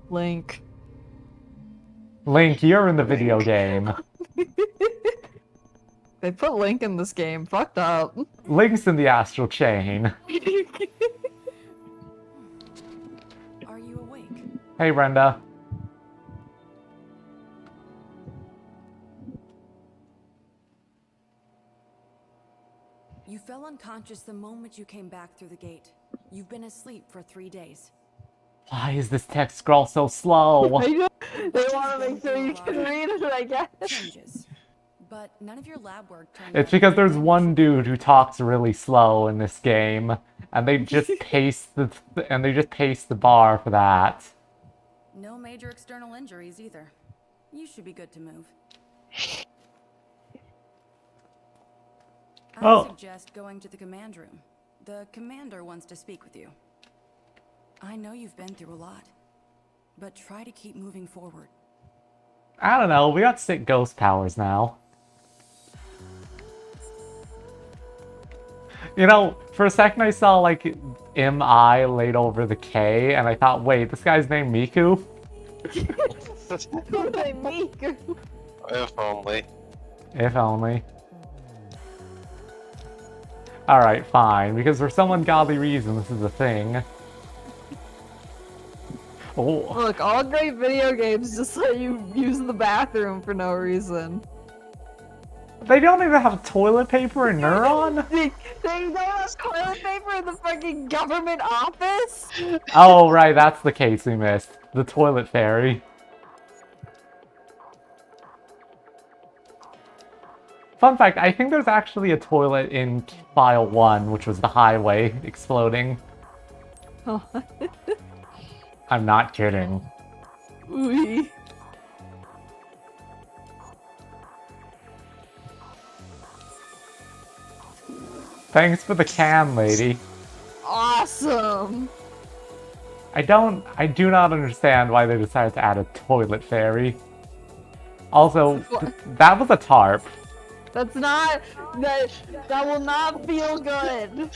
Link. Link, you're in the video game. They put Link in this game. Fucked up. Link's in the astral chain. Are you awake? Hey, Brenda. You fell unconscious the moment you came back through the gate. You've been asleep for 3 days. Why is this text scroll so slow? I know. They want to make sure you can read it, I guess. Changes. But none of your lab work turned It's out because any there's damage. one dude who talks really slow in this game, and they just paste the bar for that. No major external injuries either. You should be good to move. I Oh. suggest going to the command room. The commander wants to speak with you. I know you've been through a lot, but try to keep moving forward. I don't know, we got sick ghost powers now. You know, for a second I saw, like, M-I laid over the K, and I thought, wait, this guy's named Miku? Miku. If only. If only. Alright, fine, because for some ungodly reason this is a thing. Oh. Look, all great video games just let you use the bathroom for no reason. They don't even have toilet paper in Neuron? They don't have toilet paper in the fucking government office? Oh, right, that's the case we missed. The toilet fairy. Fun fact, I think there's actually a toilet in File 1, which was the highway exploding. Oh. I'm not kidding. Ooh. Thanks for the can, lady. Awesome. I do not understand why they decided to add a toilet fairy. Also, that was a tarp. That's not, that will not feel good.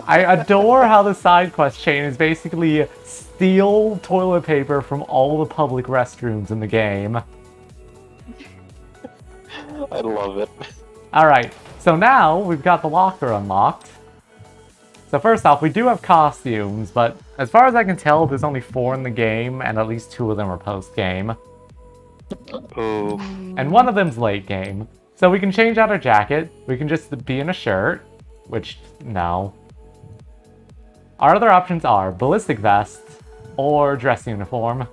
I adore how the side quest chain is basically steal toilet paper from all the public restrooms in the game. I love it. Alright, so now we've got the locker unlocked. So first off, we do have costumes, but as far as I can tell, there's only 4 in the game, and at least 2 of them are post-game. Ooh. And one of them's late game. So we can change out our jacket, we can just be in a shirt, which, no. Our other options are ballistic vest or dress uniform.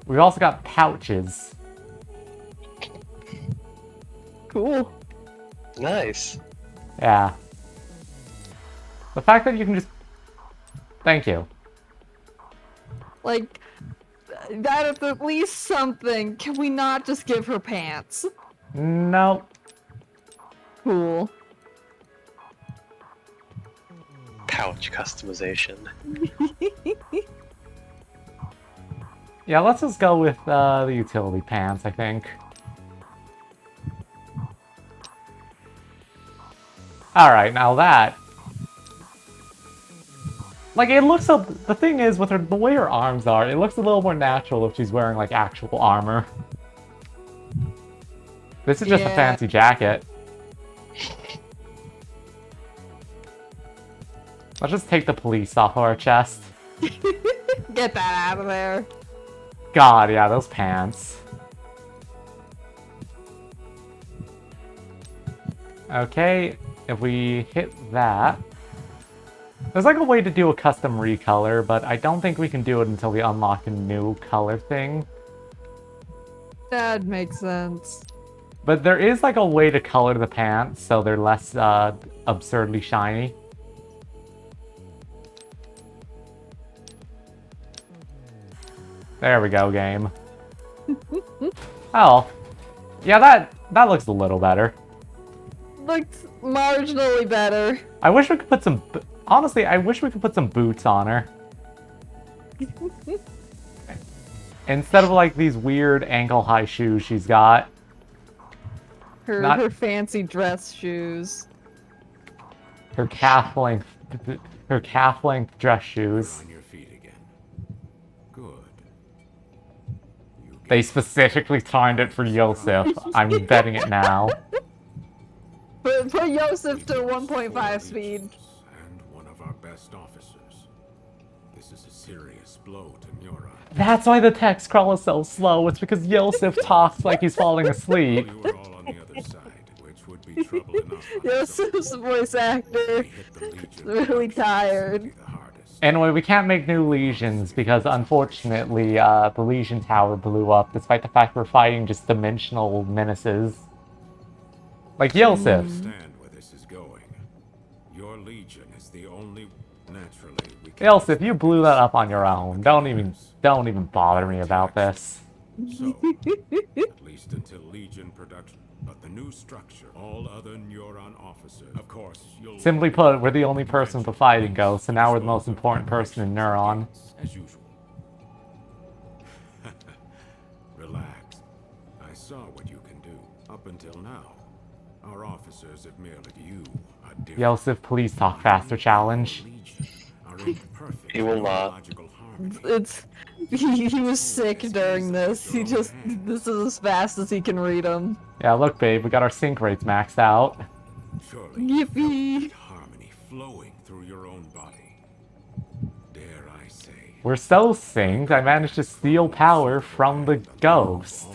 We've also got pouches. Cool. Nice. Yeah. The fact that you can just... Thank you. Like, that is at least something. Can we not just give her pants? Nope. Cool. Pouch customization. Yeah, let's just go with the utility pants, I think. Alright, now that... Like, it looks so... The thing is, with her, the way her arms are, it looks a little more natural if she's wearing, like, actual armor. This is just a fancy jacket. Let's just take the police off of our chest. Get that out of there. God, yeah, those pants. Okay, if we hit that... There's like a way to do a custom recolor, but I don't think we can do it until we unlock a new color thing. That makes sense. But there is like a way to color the pants so they're less absurdly shiny. There we go, game. Oh. Yeah, that looks a little better. Looks marginally better. I wish we could put some... Honestly, I wish we could put some boots on her. Instead of like these weird ankle-high shoes she's got. Her fancy dress shoes. Her calf-length dress shoes. On your feet again. Good. You They specifically timed it for Yosef. I'm betting it now. Put Yosef to 1.5 4 speed. legions and one of our best officers. This is a serious blow to Neurons. That's why the text crawl is so slow. It's because Yosef talks like he's falling asleep. You were all on the other side, which would be trouble enough. on its own. Yosef's voice actor. We hit the Legion Really production tired. facility the hardest. Anyway, we can't make new legions because unfortunately the Legion Tower blew up, despite the fact we're fighting just dimensional menaces. Like Yosef. Understand where this is going. Your Legion is the only naturally we can Yosef, you blew that up on your own. Don't even bother me about this. So, at least until Legion production. But the new structure, all other Neuron officers, of course, you'll... Simply put, we're the only person with a fighting ghost, so now we're the most important person in Neuron. As usual. Relax. I saw what you can do. Up until now, our officers have merely you a different... Yosef, please talk faster challenge. Legion are in perfect He will not. neurological harmony. It's he was sick during this. This is as fast as he can read them. Yeah, look, babe, we got our sync rates maxed out. Surely you felt Yippee! that harmony flowing through your own body. Dare I say, We're so synced, I managed to steal power from the ghost.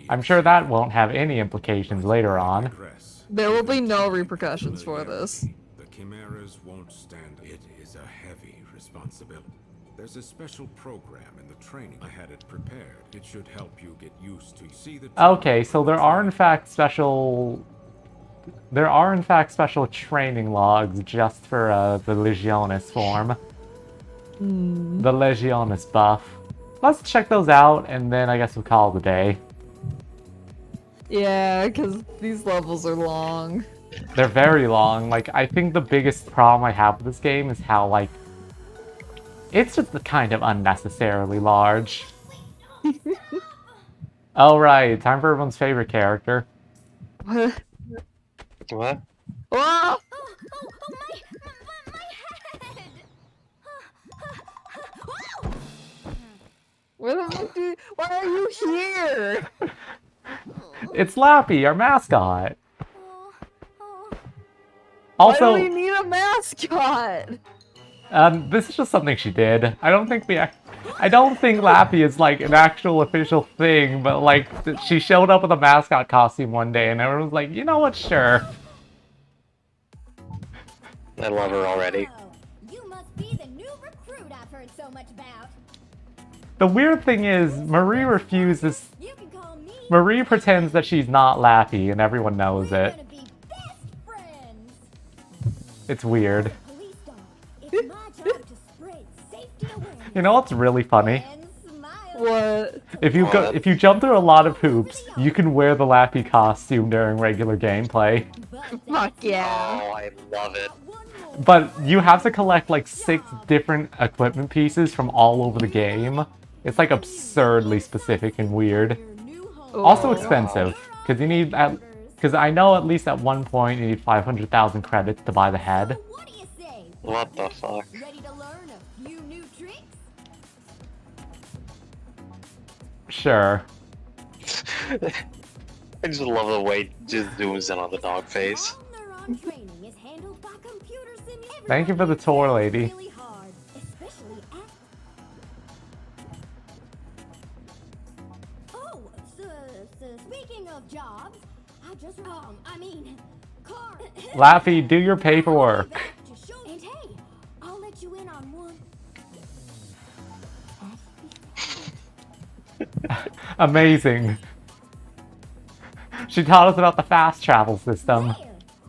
I'm sure that won't have any implications later on. progress. There will be no repercussions for this. The chimeras won't stand. It is a heavy responsibility. There's a special program in the training. I had it prepared. It should help you get used to see the... Okay, so there are in fact special training logs just for the Legionis form. The Legionis buff. Let's check those out, and then I guess we'll call it a day. Yeah, because these levels are long. They're very long. Like, I think the biggest problem I have with this game is how, like, it's just kind of unnecessarily large. Oh, right. Time for everyone's favorite character. What? What? Oh! Where the fuck why are you here? It's Lappy, our mascot. Why Also, do we need a mascot? this is just something she did. I don't think Lappy is like an actual official thing, but like she showed up with a mascot costume one day, and everyone was like, you know what, sure. I love her already. You must be the new recruit I've heard so much about. The weird thing is, Marie refuses. You can call me. Marie pretends that she's not Lappy, and everyone knows We're it. gonna be best friends. It's weird. Police dog. It's my job to spread safety awareness. You know what's really funny? And smile. What? If you jump through a lot of hoops, you can wear the Lappy costume during regular gameplay. Fuck yeah. Oh, I love it. But you have to collect like 6 different equipment pieces from all over the game. It's like absurdly specific and weird. Also expensive, because you need because I know at least at one point you need 500,000 credits to buy the head. What do you say? What the fuck? Ready to learn a few new tricks? Sure. I just love the way it just zooms in on the dog face. Neuron training is handled by computer simulation. Thank you for the tour, lady. Really hard, especially at... Oh, so speaking of jobs, I just I mean, car. Lappy, do your paperwork. And hey, I'll let you in on one. Amazing. She taught us about the fast travel system.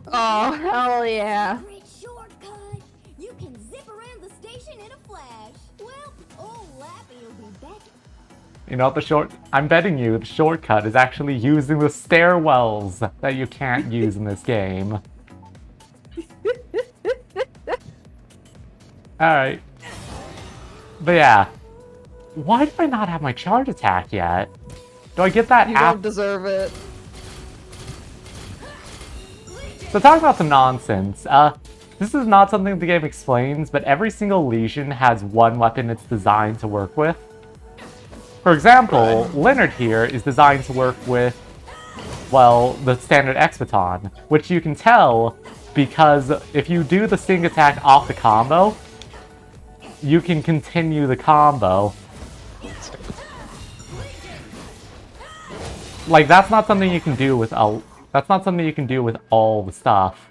Oh, hell yeah. Great shortcut. You can zip around the station in a flash. Well, old Lappy will be back. You know what I'm betting you the shortcut is actually using the stairwells that you can't use in this game. Alright. But yeah. Why do I not have my charge attack yet? Do I get that You after? don't deserve it. So talking about some nonsense, this is not something the game explains, but every single Legion has one weapon it's designed to work with. For example, Leonard here is designed to work with, well, the standard X-Baton, which you can tell because if you do the Sting attack off the combo, you can continue the combo. Like, that's not something you can do with all the stuff.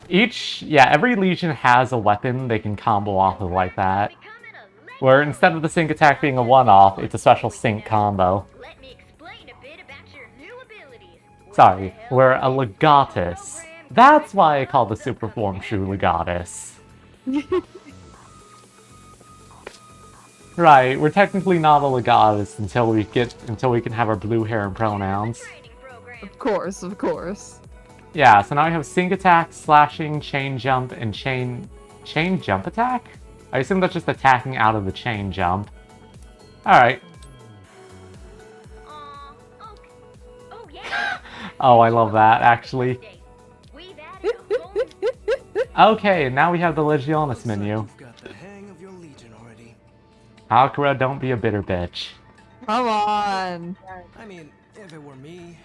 Every Legion has a weapon they can combo off of like that. Where instead of the sync attack being a one-off, it's a special sync combo. Sorry, we're a Legatus. That's why I call the super form true Legatus. Right, we're technically not a Legatus until we can have our blue hair and pronouns. Of course, of course. Yeah, so now we have sync attack, slashing, chain jump, and chain jump attack? I assume that's just attacking out of the chain jump. Alright. Oh, I love that, actually. Okay, now we have the Legionis menu. Akira, don't be a bitter bitch. Come on! I mean, if it were me,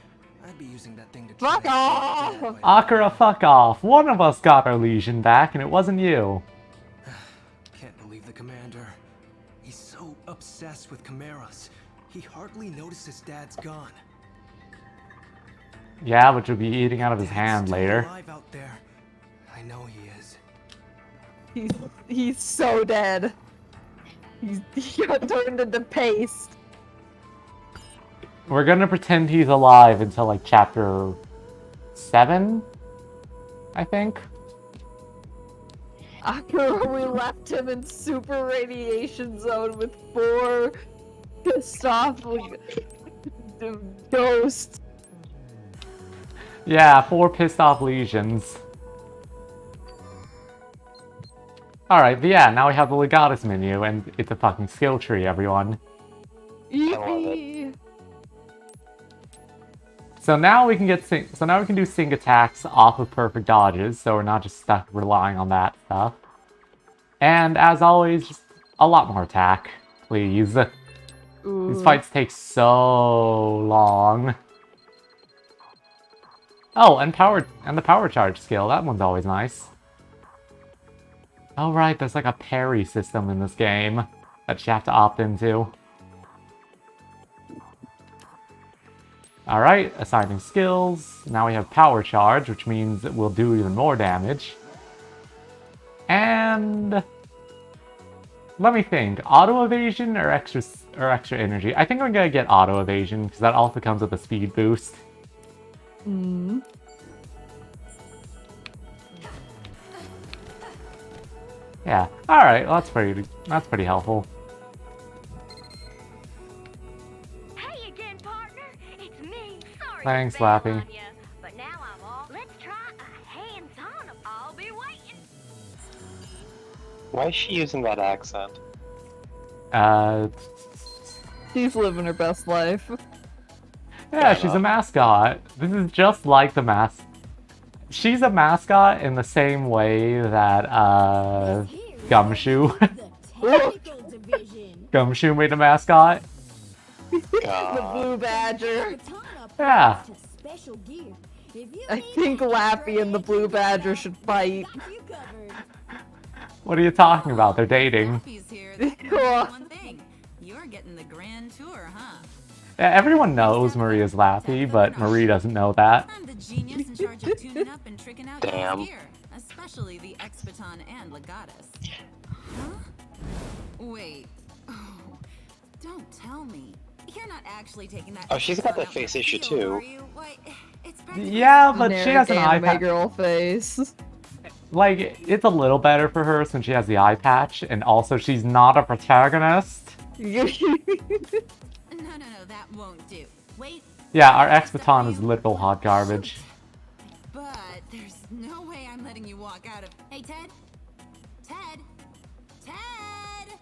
I'd be using that thing to Fuck off! Akira, fuck off. One of us got our Legion back, and it wasn't you. Can't believe the commander. He's so obsessed with chimeras. He hardly noticed his dad's gone. Yeah, but you'll be eating out of his hand later. Alive out there. I know he is. He's so dead. He got turned into paste. We're gonna pretend he's alive until like chapter 7, I think. Akira, we left him in super radiation zone with 4 pissed off ghosts. Yeah, 4 pissed off legions. Alright, but yeah, now we have the Legatus menu, and it's a fucking skill tree, everyone. Yippee! So now we can do sync attacks off of perfect dodges, so we're not just stuck relying on that stuff. And as always, just a lot more attack, please. Ooh. These fights take so long. Oh, and the power charge skill, that one's always nice. Oh right, there's like a parry system in this game that you have to opt into. Alright, assigning skills. Now we have power charge, which means it will do even more damage. And let me think, auto evasion or extra energy? I think I'm gonna get auto evasion because that also comes with a speed boost. Yeah. Alright, well, that's pretty helpful. Hey again, partner. It's me. Sorry. Thanks, Lappy. But now I'm all. Let's try a hands-on. I'll be waiting. Why is she using that accent? She's living her best life. Yeah, she's a mascot. This is just like the She's a mascot in the same way that, Gumshoe. Gumshoe made a mascot. The Blue Badger. Yeah. I think Lappy and the Blue Badger should fight. What are you talking about? They're dating. You're getting the grand tour, huh? Yeah, everyone knows Maria's Lappy, but Marie doesn't know that. I'm the genius in charge of tuning up and tricking out Damn. your gear, especially the X-Baton and Legatus. Huh? Wait. Oh, don't tell me. You're not actually taking that. Oh, she's got that face issue too. Yeah, but she has an eye anime patch. girl face. Like, it's a little better for her since she has the eye patch, and also she's not a protagonist. No, that won't do. Wait. Yeah, our X-Baton is literal hot garbage. But there's no way I'm letting you walk out of. Hey, Ted. Ted. Ted.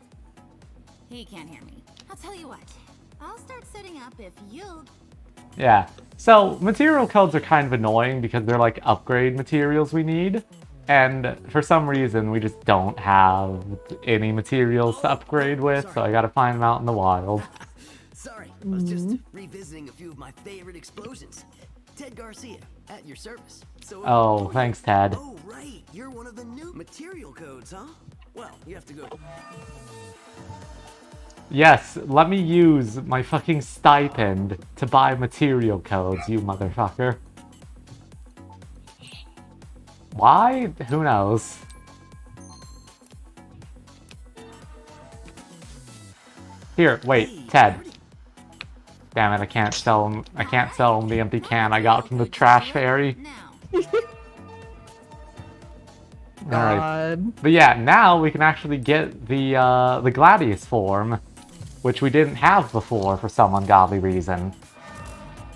He can't hear me. I'll tell you what. I'll start setting up if you'll. Yeah. So, material codes are kind of annoying because they're like upgrade materials we need. And for some reason, we just don't have any materials to upgrade with, so I gotta find them out in the wild. Sorry, I was just revisiting a few of my favorite explosions. Ted Garcia, at your service. So, Oh, thanks, Ted. Oh, right, you're one of the new material codes, huh? Well, you have to go. Yes, let me use my fucking stipend to buy material codes, you motherfucker. Why? Who knows? Here, wait, Ted. Damn it, I can't sell him the empty can I got from the trash fairy. Alright. But yeah, now we can actually get the Gladius form, which we didn't have before for some ungodly reason.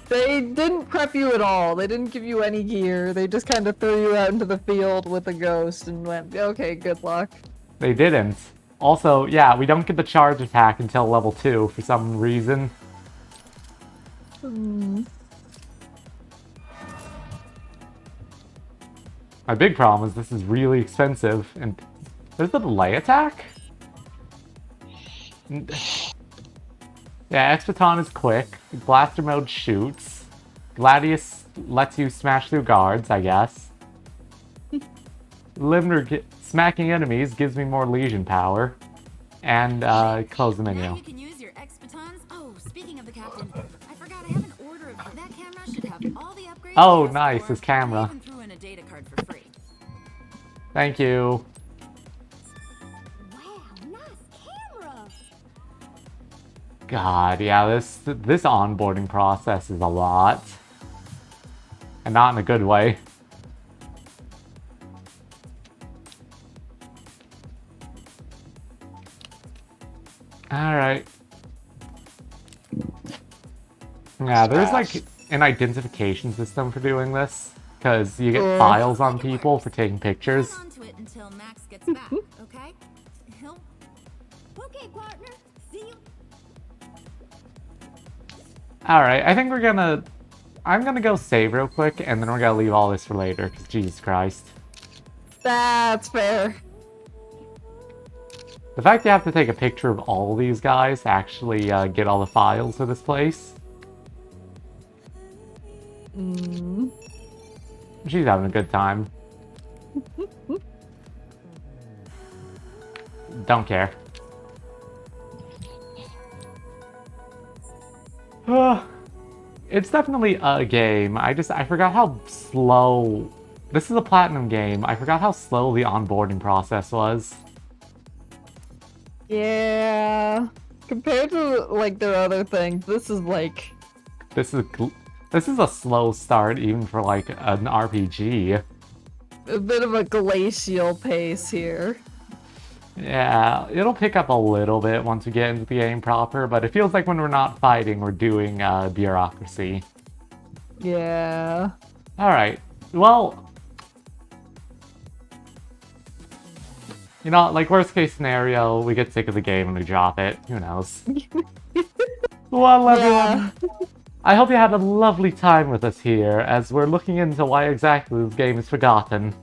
They didn't prep you at all. They didn't give you any gear. They just kind of threw you out into the field with a ghost and went, okay, good luck. They didn't. Also, yeah, we don't get the charge attack until level 2 for some reason. My big problem is this is really expensive, and there's the delay attack? Yeah, Expiton is quick, Blaster Mode shoots, Gladius lets you smash through guards, I guess. Limner smacking enemies gives me more Legion power, and close the menu. Now you can use your Expitons. Oh, speaking of the captain, I forgot I have an order of that camera should have all the upgrades. Oh, nice, his camera. I even threw in a data card for free. Thank you. Wow, nice camera. God, yeah, this onboarding process is a lot. And not in a good way. Alright. Yeah, there's like an identification system for doing this. Because you get files on people for taking pictures. Hold on to it until Max gets back, okay? He'll... Okay, partner. See you. Alright, I think I'm gonna go save real quick, and then we're gonna leave all this for later, because Jesus Christ. That's fair. The fact you have to take a picture of all these guys to actually get all the files of this place. She's having a good time. Don't care. It's definitely a game. I forgot how slow... This is a platinum game. I forgot how slow the onboarding process was. Yeah. Compared to, like, their other things, this is, like... This is a slow start, even for, like, an RPG. A bit of a glacial pace here. Yeah, it'll pick up a little bit once we get into the game proper, but it feels like when we're not fighting, we're doing bureaucracy. Yeah. Alright, well... You know, like, worst case scenario, we get sick of the game and we drop it. Who knows? Well, everyone, I hope you had a lovely time with us here, as we're looking into why exactly this game is forgotten.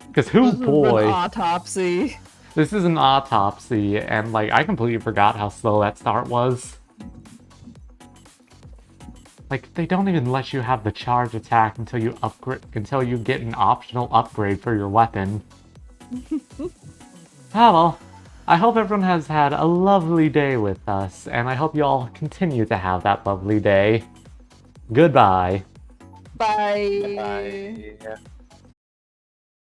Because boy... This is an autopsy. This is an autopsy, and, like, I completely forgot how slow that start was. Like, they don't even let you have the charge attack until you get an optional upgrade for your weapon. Ah, well, I hope everyone has had a lovely day with us, and I hope you all continue to have that lovely day. Goodbye. Bye. Bye.